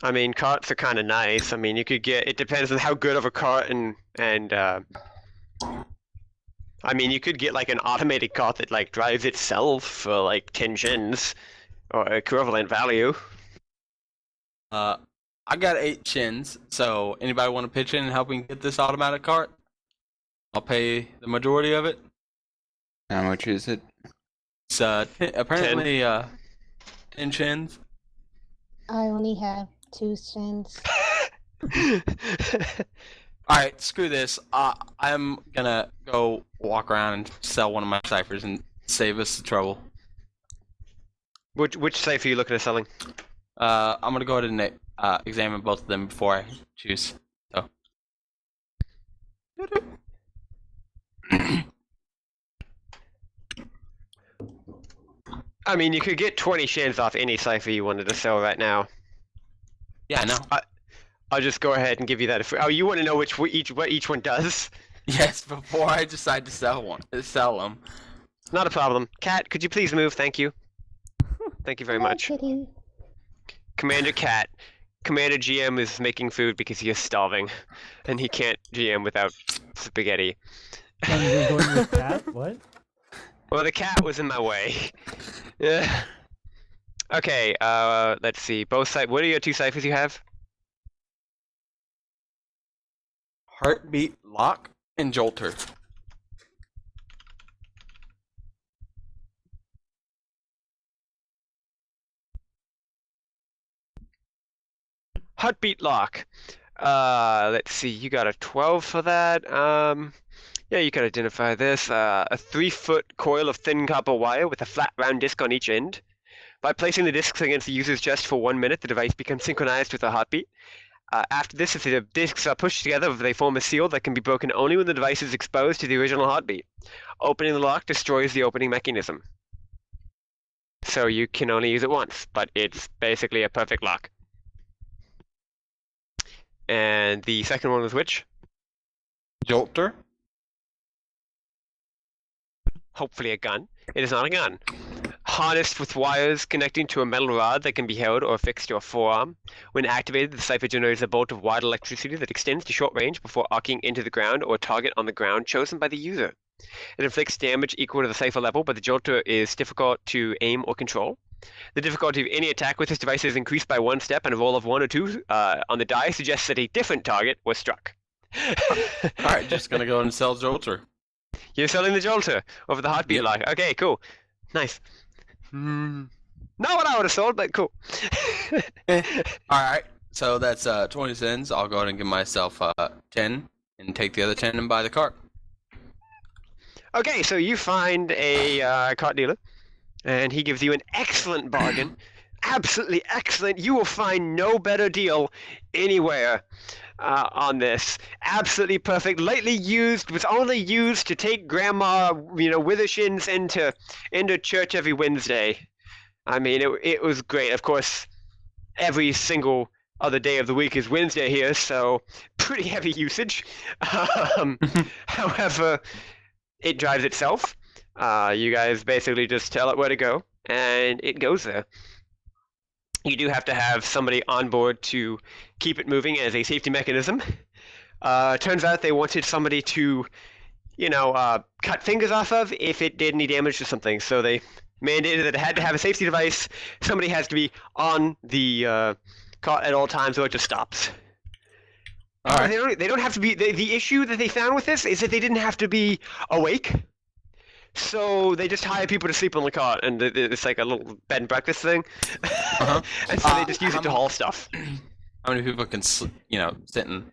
I mean, carts are kind of nice. I mean, you could get. It depends on how good of a cart and I mean, you could get like an automated cart that like drives itself for like 10 shins or equivalent value. I got 8 chins, so anybody want to pitch in and help me get this automatic cart? I'll pay the majority of it. How much is it? It's apparently 10 chins. I only have 2 cents. Alright, screw this. I'm gonna go walk around and sell one of my ciphers and save us the trouble. Which cipher are you looking at selling? I'm gonna go ahead and examine both of them before I choose. So. I mean, you could get 20 shins off any cipher you wanted to sell right now. Yeah, I know. I'll just go ahead and give you that. Oh, you want to know what each one does? Yes, before I decide to sell them. Not a problem. Cat, could you please move? Thank you. Thank you very much. Kitty. Commander Cat. Commander GM is making food because he is starving, and he can't GM without spaghetti. And you're going with that? What? Well, the cat was in my way. Yeah. Okay, let's see. Both sides. What are your 2 ciphers you have? Heartbeat, lock, and jolter. Heartbeat lock. Let's see. You got a 12 for that. Yeah, you can identify this. A 3-foot coil of thin copper wire with a flat round disc on each end. By placing the discs against the user's chest for 1 minute, the device becomes synchronized with a heartbeat. After this, if the discs are pushed together, they form a seal that can be broken only when the device is exposed to the original heartbeat. Opening the lock destroys the opening mechanism. So you can only use it once, but it's basically a perfect lock. And the second one was which? Jolter? Hopefully a gun. It is not a gun. Harnessed with wires connecting to a metal rod that can be held or affixed to a forearm. When activated, the cipher generates a bolt of wide electricity that extends to short range before arcing into the ground or a target on the ground chosen by the user. It inflicts damage equal to the cipher level, but the jolter is difficult to aim or control. The difficulty of any attack with this device is increased by 1 step, and a roll of 1 or 2 on the die suggests that a different target was struck. Alright, just gonna go and sell jolter. You're selling the jolter over the heartbeat lock. Okay, cool. Nice. Not what I would have sold, but cool. Alright, so that's 20 cents. I'll go ahead and give myself 10 and take the other 10 and buy the cart. Okay, so you find a cart dealer, and he gives you an excellent bargain. Absolutely excellent. You will find no better deal anywhere on this. Absolutely perfect. Lightly used. Was only used to take Grandma, Withershins into church every Wednesday. I mean, it was great. Of course, every single other day of the week is Wednesday here, so pretty heavy usage. However, it drives itself. You guys basically just tell it where to go, and it goes there. You do have to have somebody on board to keep it moving as a safety mechanism. Turns out they wanted somebody to, cut fingers off of if it did any damage to something. So they mandated that it had to have a safety device. Somebody has to be on the cart at all times, or it just stops. All right. They don't have to be. The issue that they found with this is that they didn't have to be awake. So they just hire people to sleep on the cart, and it's like a little bed and breakfast thing. Uh-huh. And so they just use it to haul stuff. How many people can, sit in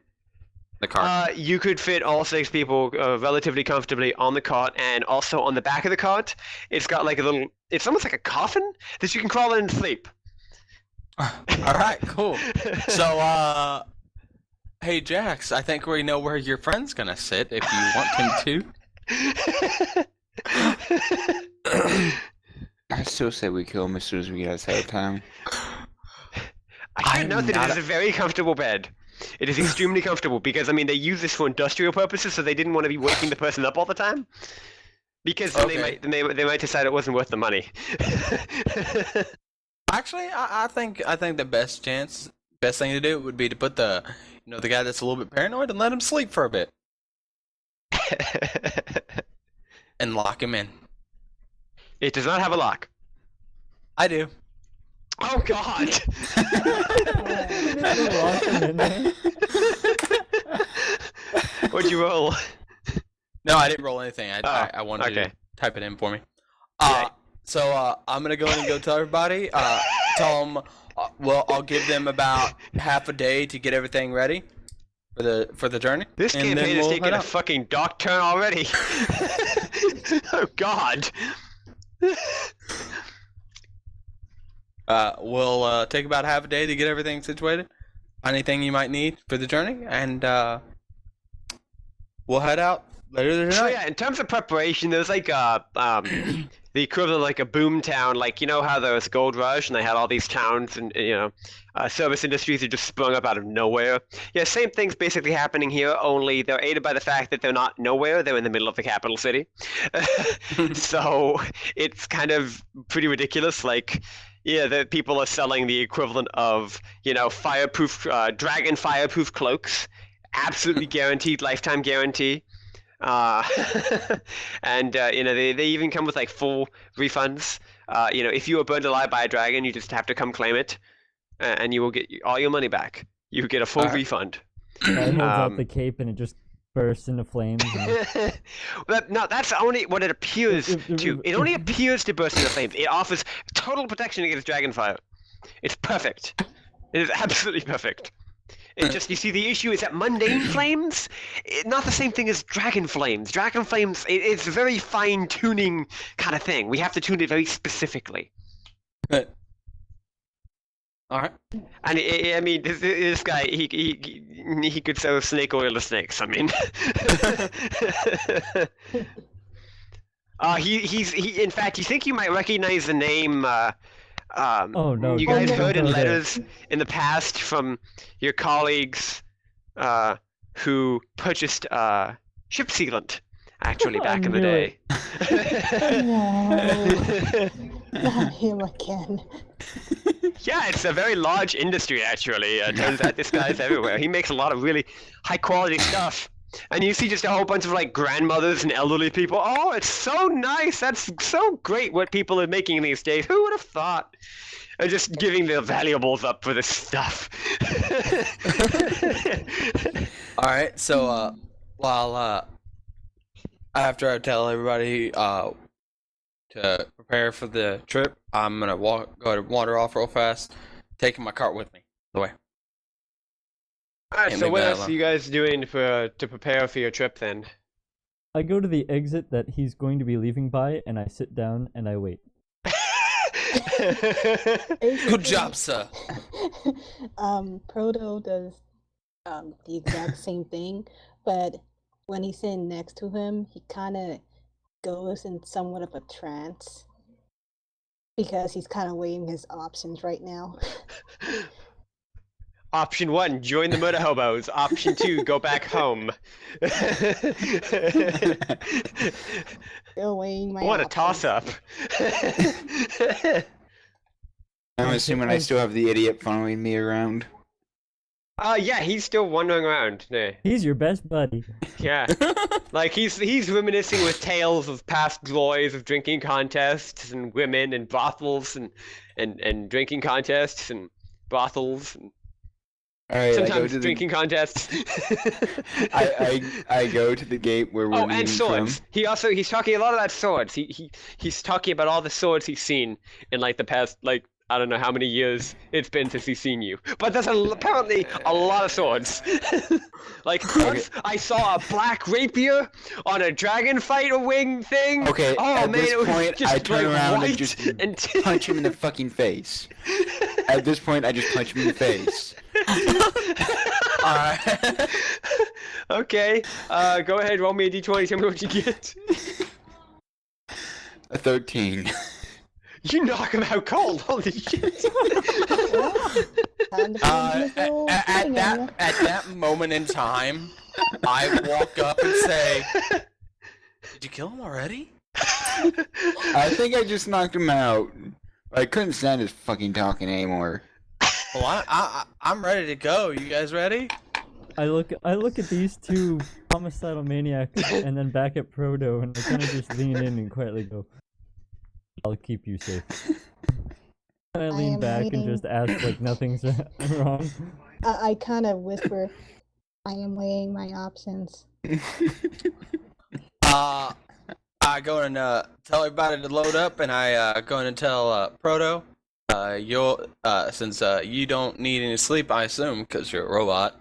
the cart? You could fit all 6 people relatively comfortably on the cart, and also on the back of the cart, it's got like a little. It's almost like a coffin that you can crawl in and sleep. All right, cool. So, hey Jax, I think we know where your friend's gonna sit if you want him to. I still say we kill him as soon as we get outside of town. I should note that it is a very comfortable bed. It is extremely comfortable because, they use this for industrial purposes, so they didn't want to be waking the person up all the time. Because then they might decide it wasn't worth the money. Actually, I think the best thing to do would be to put the guy that's a little bit paranoid and let him sleep for a bit. And lock him in. It does not have a lock. I do. Oh God! Lock him in there. What'd you roll? No, I didn't roll anything. I wanted you to okay. type it in for me. Yeah. So I'm gonna go ahead and go tell everybody. Tell them. Well, I'll give them about half a day to get everything ready for the journey. This and campaign then is we'll taking head a out. fucking dark turn already. Oh God. We'll take about half a day to get everything situated. Anything you might need for the journey, and we'll head out later tonight. So yeah, in terms of preparation, there's like the equivalent of like a boom town, like you know how there was gold rush and they had all these towns and service industries that just sprung up out of nowhere. Yeah, same thing's basically happening here, only they're aided by the fact that they're not nowhere, they're in the middle of the capital city. So it's kind of pretty ridiculous. Like, yeah, the people are selling the equivalent of fireproof dragon fireproof cloaks, absolutely guaranteed lifetime guarantee. And they even come with like full refunds. If you were burned alive by a dragon, you just have to come claim it, and you will get all your money back. You get a full refund. Guy holds out the cape and it just bursts into flames. No, that's only what it appears to. It only appears to burst into flames. It offers total protection against dragon fire. It's perfect. It is absolutely perfect. It just, you see, the issue is that mundane flames, not the same thing as dragon flames. Dragon flames, it's a very fine-tuning kind of thing. We have to tune it very specifically. All right. And I mean, this guy, he could sell snake oil to snakes. I mean, he. In fact, you think you might recognize the name? Oh no! You guys don't heard in go there. letters in the past from your colleagues who purchased ship sealant, actually, back in the knew day. No, not him again. Yeah, it's a very large industry, actually. Turns out this guy's everywhere. He makes a lot of really high-quality stuff. And you see just a whole bunch of, like, grandmothers and elderly people. Oh, it's so nice. That's so great what people are making these days. Who would have thought? And just giving their valuables up for this stuff. All right. So while after I tell everybody to prepare for the trip, I'm gonna go ahead and wander off real fast, taking my cart with me. The way. Alright, Can't so leave what that else alone. are you guys doing to prepare for your trip then? I go to the exit that he's going to be leaving by, and I sit down and I wait. Good job, sir. Proto does the exact same thing, but when he's sitting next to him, he kind of goes in somewhat of a trance because he's kind of weighing his options right now. Option 1, join the murder hobos. Option 2, go back home. Still weighing my What a options. toss-up. I'm assuming I still have the idiot following me around. Yeah, he's still wandering around. Yeah. He's your best buddy. Yeah. Like, he's reminiscing with tales of past glories of drinking contests and women and brothels and drinking contests and brothels and All right, sometimes drinking contests. I go to the gate where we're Oh, leaving and swords. from. He's talking a lot about swords. He's talking about all the swords he's seen in like the past, like, I don't know how many years it's been since he's seen you. But there's apparently a lot of swords. Like, once I saw a black rapier on a dragon fighter wing thing. Okay, Oh at man, this it was point, just I turn like around and white just and punch him in the fucking face. At this point, I just punch him in the face. Alright. Okay, go ahead, roll me a d20, tell me what you get. A 13. You knock him out cold, holy shit. Time to put his little thing on ya. At that moment in time, I walk up and say, "Did you kill him already?" I think I just knocked him out. I couldn't stand his fucking talking anymore. Well, I'm ready to go. You guys ready? I look at these two homicidal maniacs and then back at Proto, and I kind of just lean in and quietly go, "I'll keep you safe." And I lean am back and waiting. just ask like nothing's wrong. I kind of whisper, I am weighing my options. I go and tell everybody to load up, and I go in and tell Proto, you'll since you don't need any sleep, I assume, because you're a robot.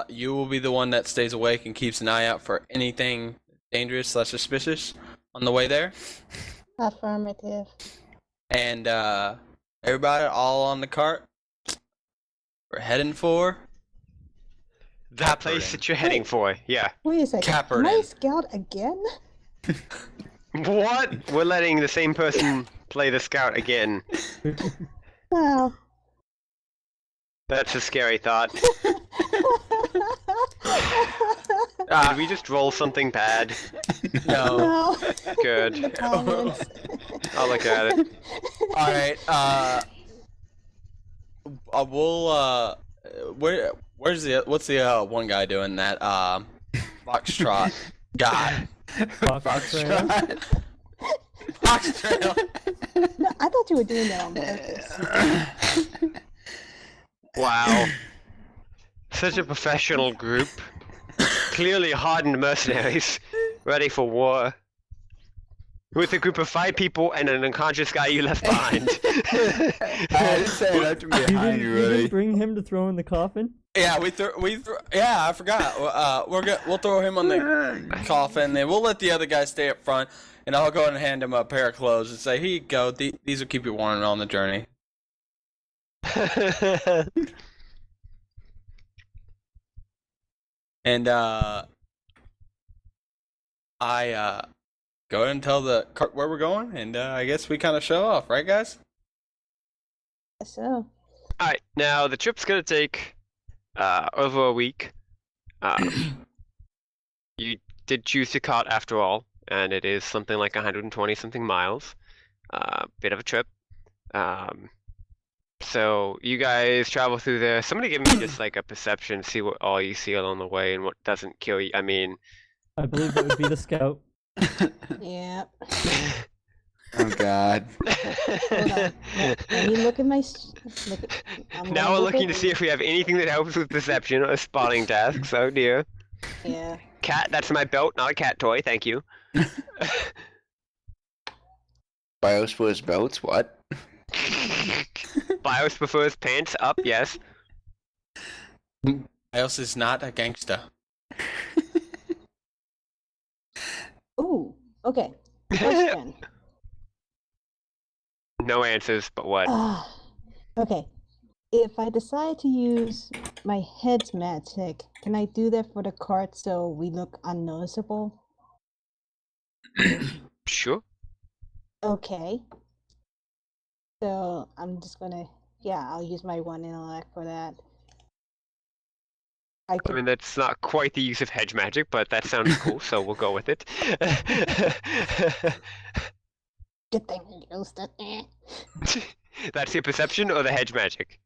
You will be the one that stays awake and keeps an eye out for anything dangerous / suspicious on the way there. Affirmative. And everybody all on the cart. We're heading for That place that you're heading for, yeah. Wait a second. Am I Capperton. a scout again? What? We're letting the same person play the scout again. Wow. That's a scary thought. Did we just roll something bad? No. No. Good. In the comments. I'll look at it. All right. We'll what's the one guy doing that foxtrot guy? Foxtrot. Foxtrail. No, I thought you were doing that on purpose. Wow. Such a professional group. Clearly hardened mercenaries, ready for war. With a group of 5 people and an unconscious guy you left behind. I didn't say it after You behind you, really. didn't bring him to throw in the coffin? Yeah, yeah, I forgot. We'll throw him on the coffin, and we'll let the other guy stay up front, and I'll go and hand him a pair of clothes and say, "Here you go. These will keep you warm on the journey." And I go ahead and tell the cart where we're going, and I guess we kind of show off, right, guys? So, Alright, now the trip's gonna take over a week. You did choose to cart after all, and it is something like 120 something miles. Bit of a trip. So you guys travel through there. Somebody give me just like a perception, see what all you see along the way and what doesn't kill you. I mean, I believe it would be the scout. yeah. Oh God. Hold on. Let me look at my. now we're looking to see if we have anything that helps with perception or spotting tasks. Oh dear. Yeah. Cat, that's my belt, not a cat toy. Thank you. Bios was belts. What? Bios prefers pants up, yes. Bios is not a gangster. Ooh. Okay. Question. No answers, but what? Okay. If I decide to use my head's magic, can I do that for the cart so we look unnoticeable? Sure. Okay. So I'm just gonna, yeah, I'll use my 1 intellect for that. I I mean, that's not quite the use of hedge magic, but that sounds cool, so we'll go with it. good thing I used it. That's your perception or the hedge magic?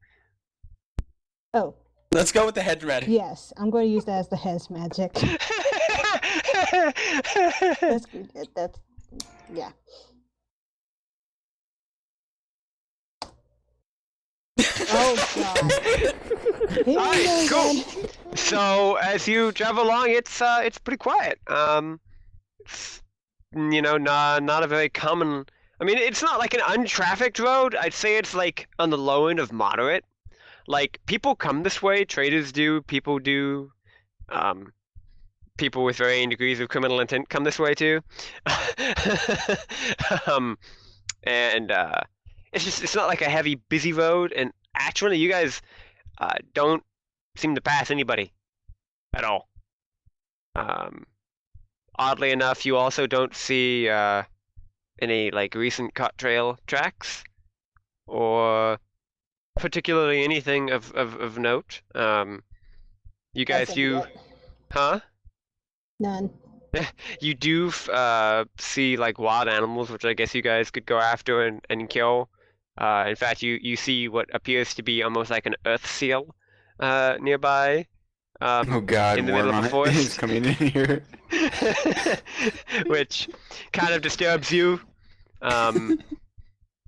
Oh, Let's go with the hedge magic. yes, I'm going to use that as the head's magic. That's good. That's, yeah. Oh god. Here we Alright, go cool. again. So as you travel along, it's pretty quiet. It's, you know, not a very common. I mean, it's not like an untrafficked road. I'd say it's like on the low end of moderate. Like people come this way, traders do, people do. People with varying degrees of criminal intent come this way too. And it's not like a heavy busy road. And actually, you guys don't seem to pass anybody at all. Oddly enough, you also don't see any like recent cut trail tracks or particularly anything of note. You guys Doesn't do, yet. huh? None. You do see like wild animals, which I guess you guys could go after and kill. In fact, you see what appears to be almost like an earth seal nearby. Oh God, in the middle of the Warmont is forest. coming in here. Which kind of disturbs you.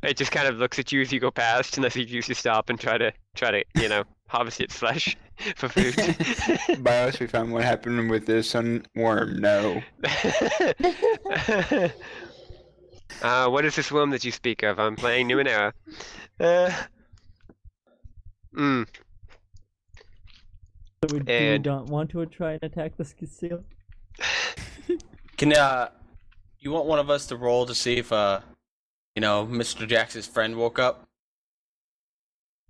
It just kind of looks at you as you go past, unless you choose to stop and try to harvest its flesh for food. Bios, we found what happened with this worm. No. What is this worm that you speak of? I'm playing Numenera. Mm. So do we And- not want to try and attack the seal? Can you want one of us to roll to see if Mr. Jackson's friend woke up?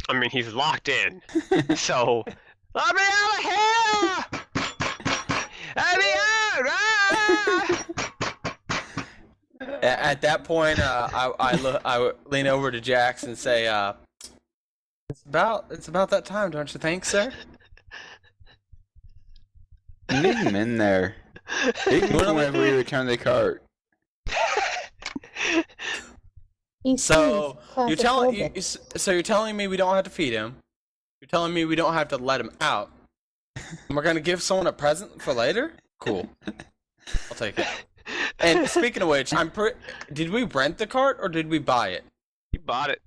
I mean, he's locked in. So, let me out of here! Let me out! Ah! At that point, I would lean over to Jax and say, it's about that time, don't you think, sir? Leave him in there. Leave him whenever we return the cart. He So seems you're claustrophobic. telling me we don't have to feed him. You're telling me we don't have to let him out. And we're gonna give someone a present for later? Cool. I'll take it. And speaking of which, did we rent the cart or did we buy it? You bought it.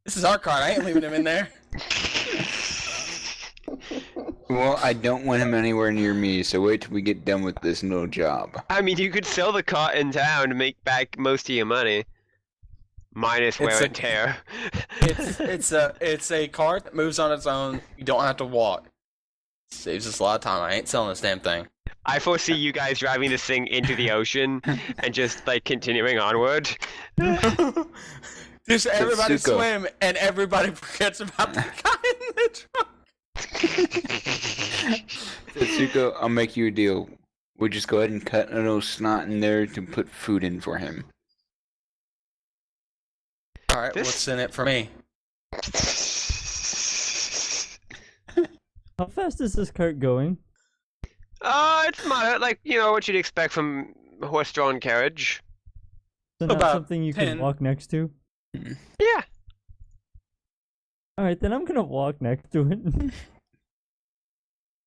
This is our cart. I ain't leaving him in there. Well, I don't want him anywhere near me, so wait till we get done with this little job. I mean, you could sell the cart in town to make back most of your money. Minus wear and tear. It's a cart that moves on its own. You don't have to walk. Saves us a lot of time. I ain't selling this damn thing. I foresee you guys driving this thing into the ocean and just, like, continuing onward. Just everybody Tetsuko. swim and everybody forgets about the guy in the truck. Tetsuko, I'll make you a deal. We'll just go ahead and cut a little snot in there to put food in for him. Alright, what's in it for me? How fast is this cart going? It's moderate, like, you know, what you'd expect from a horse-drawn carriage. So not About something you 10. can walk next to? Yeah. Alright, then I'm gonna walk next to it.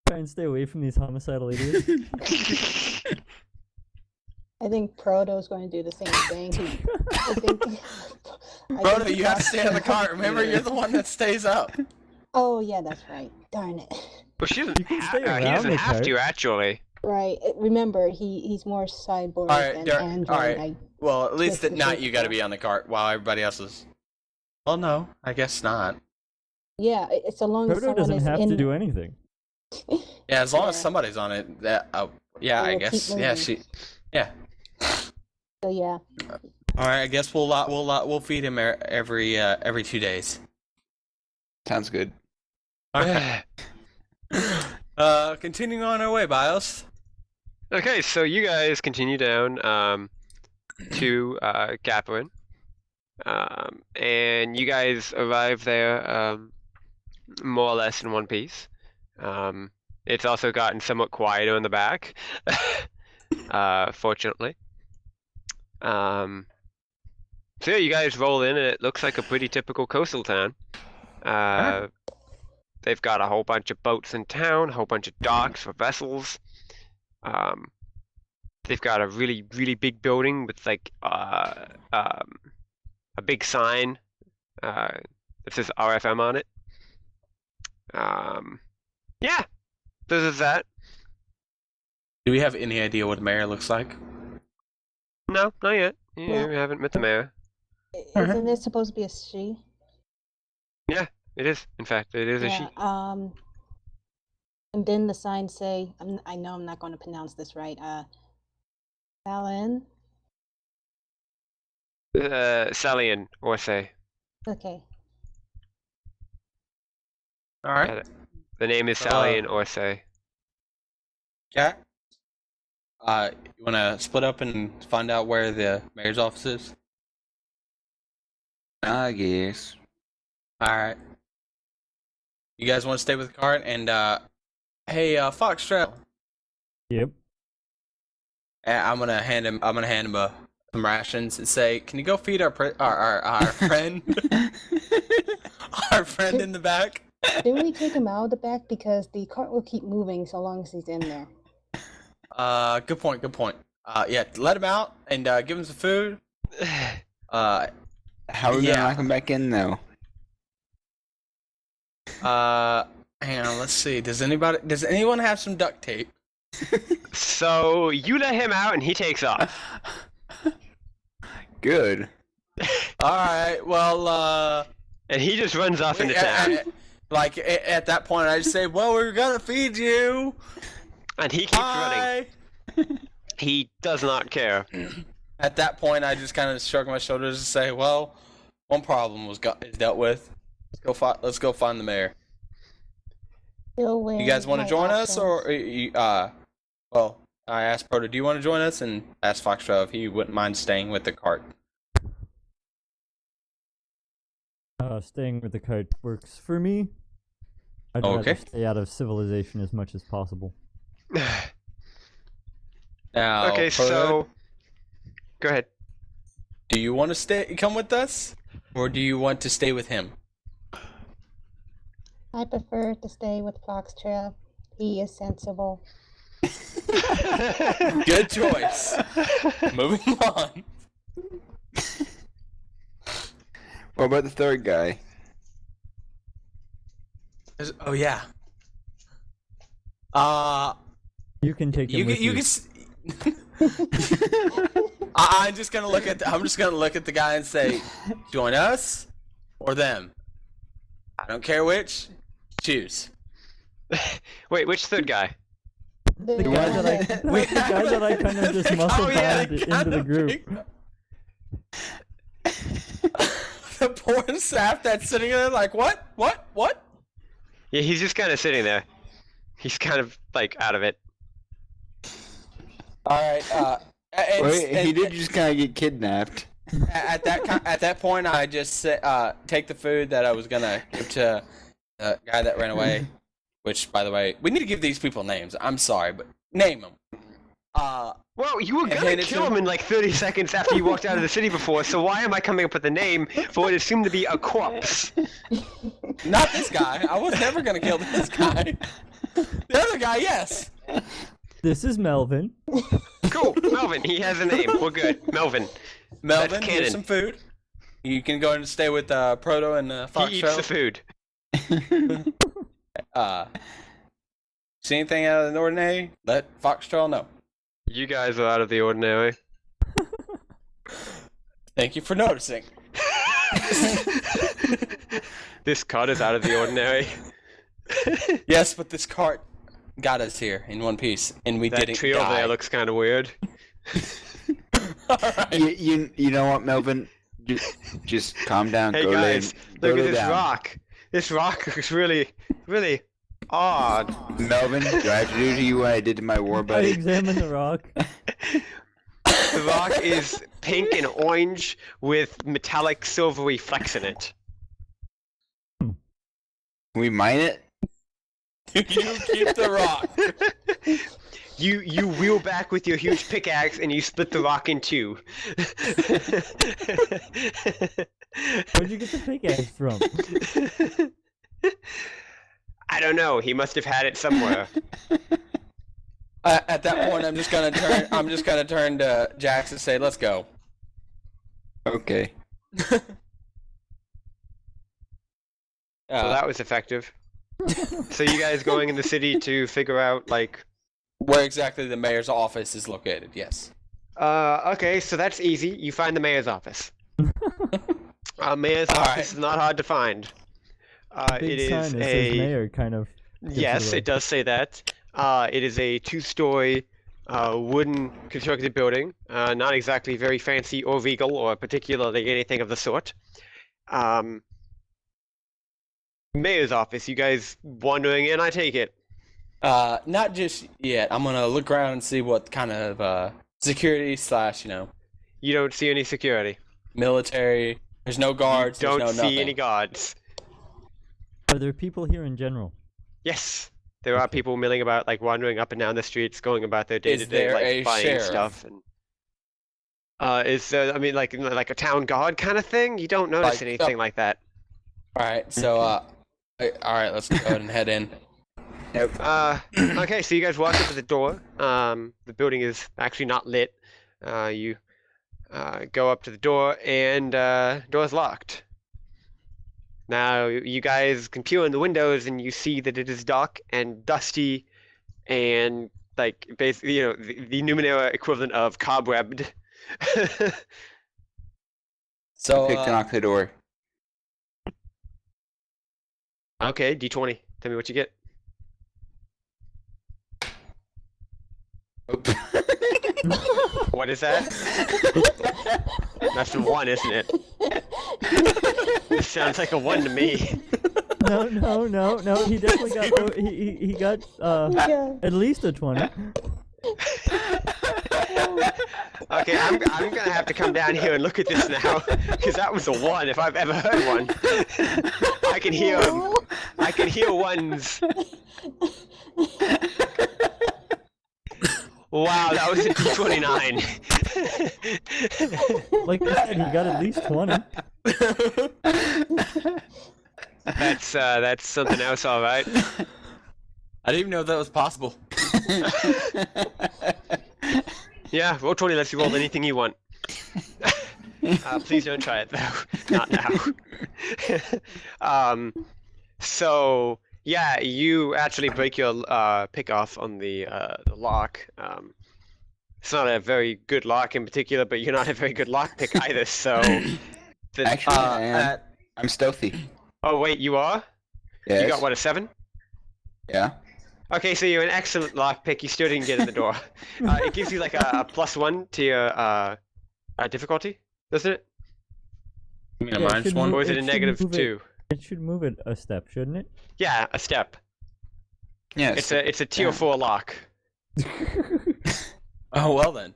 Try and stay away from these homicidal idiots. I think Proto's going to do the same thing. I think Rhoda, you have to stay on the cart. Remember, you're the one that stays up. Oh yeah, that's right. Darn it. Well, she doesn't You can ha- stay he around doesn't the have cart. to, actually. Right. Remember, he's more cyborg Alright, than there- android. alright. Well, at least Yes, at night yes, you gotta yeah. be on the cart while everybody else is... Well, no, I guess not. Yeah, it's so long as Proto someone doesn't is have in. to do anything. Yeah, as long as Yeah. somebody's on it, that... yeah, It I will guess. keep Yeah, moving. yeah. So yeah. Alright, I guess we'll feed him every 2 days. Sounds good. Okay. Continuing on our way, Bios. Okay, so you guys continue down to Gathrin. And you guys arrive there more or less in one piece. It's also gotten somewhat quieter in the back, fortunately. So yeah, you guys roll in and it looks like a pretty typical coastal town. They've got a whole bunch of boats in town, a whole bunch of docks for vessels. They've got a really, really big building with like a big sign that says RFM on it. Yeah, this is that. Do we have any idea what the mayor looks like? No, not yet. You Well- haven't met the mayor. Isn't it supposed to be a she? It is, in fact, it is a she. Yeah. And then the signs say, I know I'm not going to pronounce this right. Alan. Salian, or say. Okay. Alright. The name is Salian, or say. Jack? You wanna split up and find out where the mayor's office is? I guess. Alright. You guys wanna stay with the cart and hey Foxtrot. Yep. I'm gonna hand him some rations and say, can you go feed our friend our friend in the back? Didn't we take him out of the back because the cart will keep moving so long as he's in there? Good point. Yeah, let him out and give him some food. How are we Yeah. gonna knock him back in though? Hang on, let's see. Does anyone have some duct tape? So you let him out and he takes off. Good. Alright, well, And he just runs off into town. At that point, I just say, well, we're gonna feed you. And he keeps running. He does not care. At that point, I just kind of shrug my shoulders and say, well, one problem is dealt with. Let's go find the mayor. You guys want to join us, or well, I asked Proto, do you want to join us? And asked Foxtrot if he wouldn't mind staying with the cart. Staying with the cart works for me. I'd rather stay out of civilization as much as possible. Now, Okay, Proto, so go ahead. do you want to come with us, or do you want to stay with him? I prefer to stay with Foxtrail. He is sensible. Good choice. Moving on. What about the third guy? Oh yeah. You can take him with you. I'm just gonna look at the guy and say, join us or them. I don't care which. Choose. Wait, which third guy? The guy that I kind of just muscle bound into the group. The poor sap that's sitting there like, what? Yeah, he's just kind of sitting there. He's kind of like out of it. Alright, He did just kind of get kidnapped. at that point, I just take the food that I was gonna give to the guy that ran away. Which, by the way, we need to give these people names. I'm sorry, but name them. Well, you were gonna kill him in like 30 seconds after you walked out of the city before, so why am I coming up with a name for what assumed to be a corpse? Not this guy. I was never gonna kill this guy. The other guy, yes. This is Melvin. Cool, Melvin. He has a name. We're good. Melvin. Melvin, That's here's canon. some food. You can go and stay with Proto and Foxtrot. He eats the food. See anything out of the ordinary? Let Foxtrot know. You guys are out of the ordinary. Thank you for noticing. This cart is out of the ordinary. Yes, but this cart got us here in one piece, and we That didn't tree over die. there looks kind of weird. Alright. You know what, Melvin? Just calm down. Hey go guys, lay, look go at lay this down. rock. This rock looks really, really odd. Melvin, do I have to do to you what I did to my war I buddy? examine the rock. The rock is pink and orange with metallic silvery flecks in it. Can we mine it? You keep the rock. You wheel back with your huge pickaxe and you split the rock in two. Where'd you get the pickaxe from? I don't know. He must have had it somewhere. At that point, I'm just gonna turn to Jax and say, "Let's go." Okay. So that was effective. So you guys going in the city to figure out like where exactly the mayor's office is located? Yes. okay, so that's easy. You find the mayor's office. Mayor's All office right. is not hard to find. Big It sign is that says a mayor kind of. yes, it does say that. It is a two-story wooden constructed building, not exactly very fancy or regal or particularly anything of the sort. Mayor's office. You guys wandering in? I take it. Not just yet. I'm gonna look around and see what kind of security / You don't see any security. military. There's no guards. Don't there's no see nothing. any guards. Are there people here in general? Yes, there are people milling about, like wandering up and down the streets, going about their Is day-to-day, there a like buying sheriff? stuff. And is there? I mean, like a town guard kind of thing. You don't notice Like, anything like that. All right. So all right. Let's go ahead and head in. Okay, so you guys walk up to the door. The building is actually not lit. You go up to the door, and door's locked. Now you guys can peer in the windows and you see that it is dark and dusty and like basically, the Numenera equivalent of cobwebbed. So, Pick to knock the door. Okay, D20. Tell me what you get. What is that? That's a 1, isn't it? This sounds like a 1 to me. No. He definitely got. He got Yeah. at least a 20. Okay, I'm gonna have to come down here and look at this now, because that was a 1 if I've ever heard one. I can hear them. No. I can hear ones. Wow, that was a D29. Like I said, he got at least 20. That's something else, all right. I didn't even know that was possible. Yeah, roll 20 lets you roll anything you want. Please don't try it though. Not now. So yeah, you actually break your pick off on the lock. It's not a very good lock in particular, but you're not a very good lock pick either. So, Actually, I am. I'm stealthy. oh wait, you are? Yes. You got what, a 7? Yeah. Okay, so you're an excellent lock pick. You still didn't get in the door. It gives you like a +1 to your difficulty, doesn't it? You mean a Yeah, it minus should one? Or is it a should negative move 2? It should move it a step, shouldn't it? Yeah, a step. Yes. It's a tier 4 lock. Oh well then.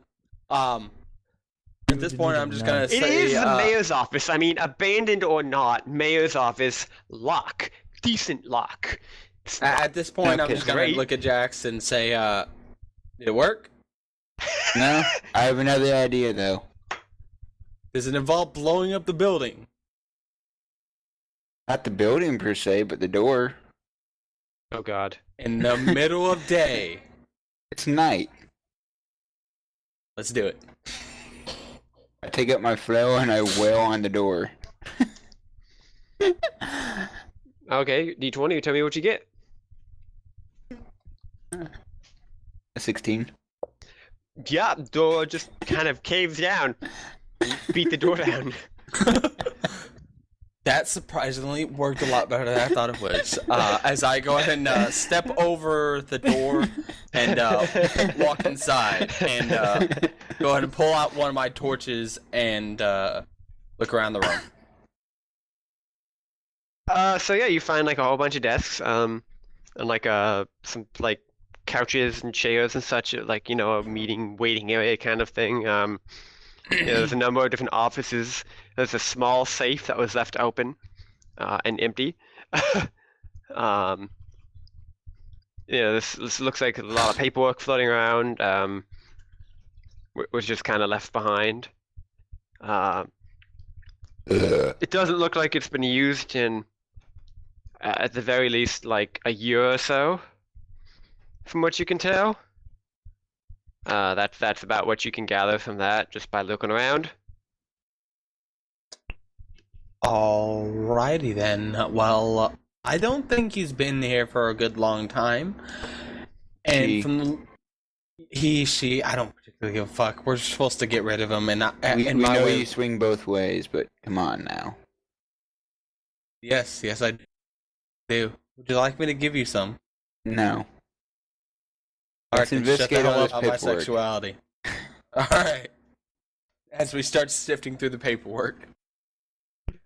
At this point, I'm just gonna It say is the mayor's office. I mean, abandoned or not, mayor's office, lock. Decent lock. It's not at this point, I'm Okay, just gonna great. look at Jax and say, did it work? No, I have another idea though. Does it involve blowing up the building? Not the building per se, but the door. Oh god. In the middle of day. It's night. Let's do it. I take out my flail and I wail on the door. Okay, D20, you tell me what you get. A 16. Yeah, door just kind of caves down. You beat the door down. That surprisingly worked a lot better than I thought it would. As I go ahead and step over the door and walk inside and go ahead and pull out one of my torches and look around the room. So yeah, you find like a whole bunch of desks, and like some like couches and chairs and such, like a meeting waiting area kind of thing. There's a number of different offices. There's a small safe that was left open and empty. This looks like a lot of paperwork floating around, was just kind of left behind. It doesn't look like it's been used in, at the very least, like a year or so, from what you can tell. That's about what you can gather from that just by looking around. Alrighty then. Well, I don't think he's been here for a good long time. And She. from she, I don't particularly give a fuck. We're supposed to get rid of him, and We in my know way, you swing both ways, but come on now. yes, I do. Would you like me to give you some? No. Alright, Let's then shut the investigate hell all up this about my paperwork. sexuality. Alright. As we start sifting through the paperwork.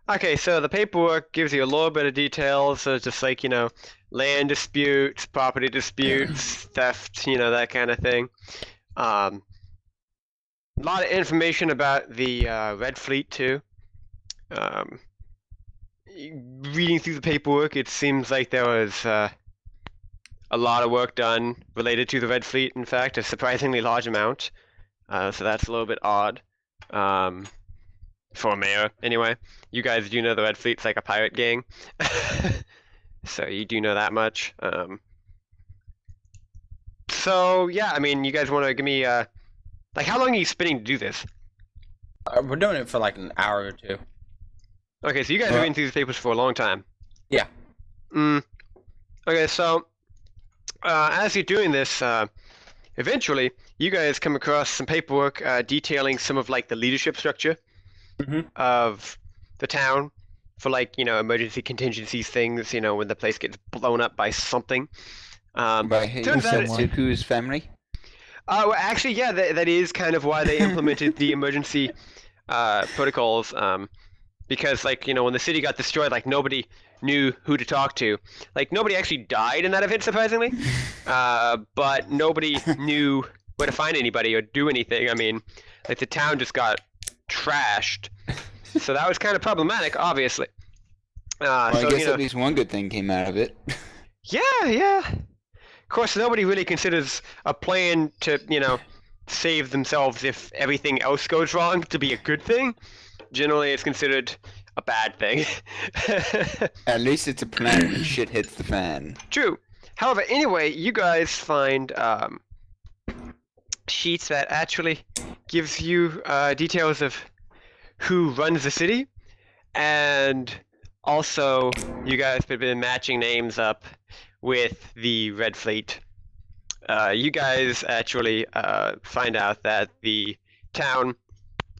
Okay, so the paperwork gives you a little bit of details. So it's just like, land disputes, property disputes, theft, that kind of thing. A lot of information about the Red Fleet too. Reading through the paperwork, it seems like there was a lot of work done related to the Red Fleet. In fact, a surprisingly large amount. So that's a little bit odd. For a mayor, anyway. You guys do know the Red Fleet's like a pirate gang. So you do know that much. So yeah, I mean, you guys want to give me like how long are you spending to do this? We're doing it for like an hour or two. Okay, so you guys have been through these papers for a long time. Yeah. Okay, so as you're doing this, eventually you guys come across some paperwork detailing some of like the leadership structure of the town for like emergency contingencies things. When the place gets blown up by something. By turns out Setsuku's family? Well, actually, yeah, that is kind of why they implemented the emergency protocols. Because, like, when the city got destroyed, like, nobody knew who to talk to. Like, nobody actually died in that event, surprisingly. But nobody knew where to find anybody or do anything. I mean, like, the town just got trashed. So that was kind of problematic, obviously. Well, I guess at least one good thing came out of it. Yeah. Of course, nobody really considers a plan to, save themselves if everything else goes wrong to be a good thing. Generally, it's considered a bad thing. At least it's a plan when shit hits the fan. True. However, anyway, you guys find sheets that actually gives you details of who runs the city, and also you guys have been matching names up with the Red Fleet. You guys actually find out that the town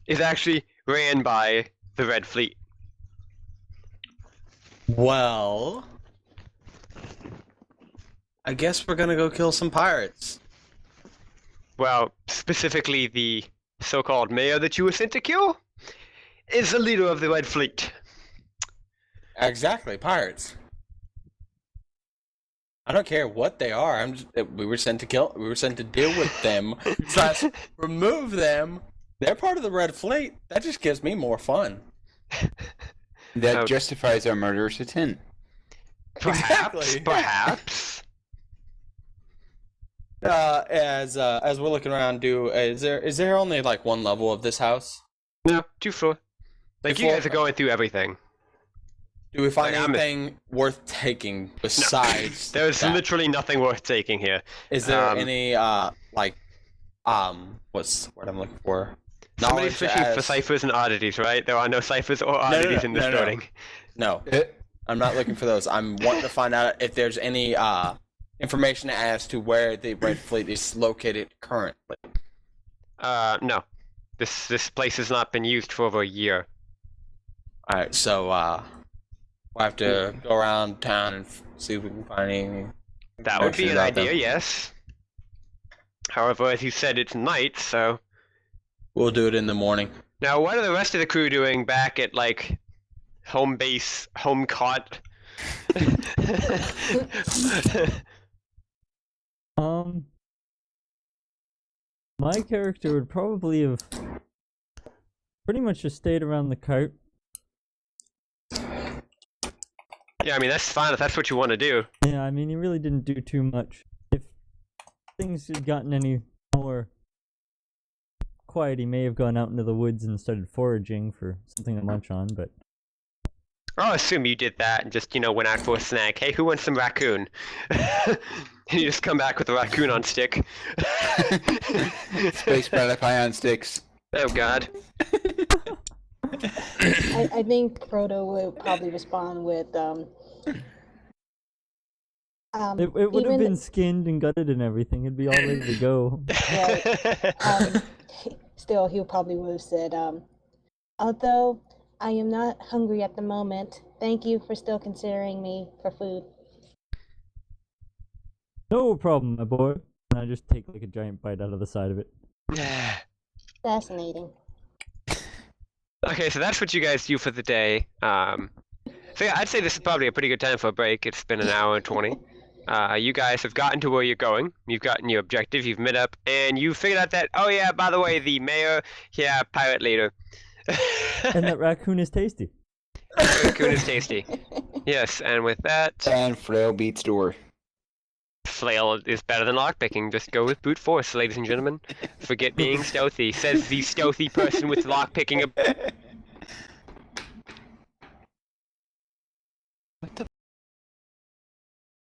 is actually ran by the Red Fleet. Well, I guess we're gonna go kill some pirates. Well, specifically the so-called mayor that you were sent to kill is the leader of the Red Fleet. Exactly, pirates. I don't care what they are. We were sent to kill. We were sent to deal with them. / remove them. They're part of the Red Fleet. That just gives me more fun. That justifies our murder to 10. Perhaps. As we're looking around, is there only like one level of this house? No, 2 floor. Like you guys are going through everything. Do we find anything worth taking besides? No. There's literally nothing worth taking here. Is there any what's the word I'm looking for? Somebody's fishing for ciphers and oddities, right? There are no ciphers or oddities in this building. No, I'm not looking for those. I'm wanting to find out if there's any information as to where the Red Fleet is located currently. No. This place has not been used for over a year. Alright, so we'll have to go around town and see if we can find any. That would be an idea, yes. However, as you said, it's night, so we'll do it in the morning. Now, what are the rest of the crew doing back at, like, home base, home cot? My character would probably have pretty much just stayed around the cart. Yeah, I mean, that's fine if that's what you want to do. Yeah, I mean, he really didn't do too much. If things had gotten any more quiet, he may have gone out into the woods and started foraging for something to munch on, but I'll assume you did that and just, went out for a snack. Hey, who wants some raccoon? And you just come back with a raccoon on stick. Space Battle Pie on sticks. Oh, God. I think Proto would probably respond with it would have been skinned and gutted and everything. It'd be all ready to go. Right. Still, he probably would have said, although I am not hungry at the moment, thank you for still considering me for food. No problem, my boy. And I just take like a giant bite out of the side of it. Fascinating. Okay, so that's what you guys do for the day. So yeah, I'd say this is probably a pretty good time for a break. It's been an hour and 20. You guys have gotten to where you're going. You've gotten your objective. You've met up, and you figured out that, oh yeah, by the way, the mayor, pirate leader. And that raccoon is tasty. Raccoon is tasty. Yes, and with that, And Flail beats door. flail is better than lockpicking. Just go with brute force, ladies and gentlemen. Forget being stealthy, says the stealthy person with lockpicking. What the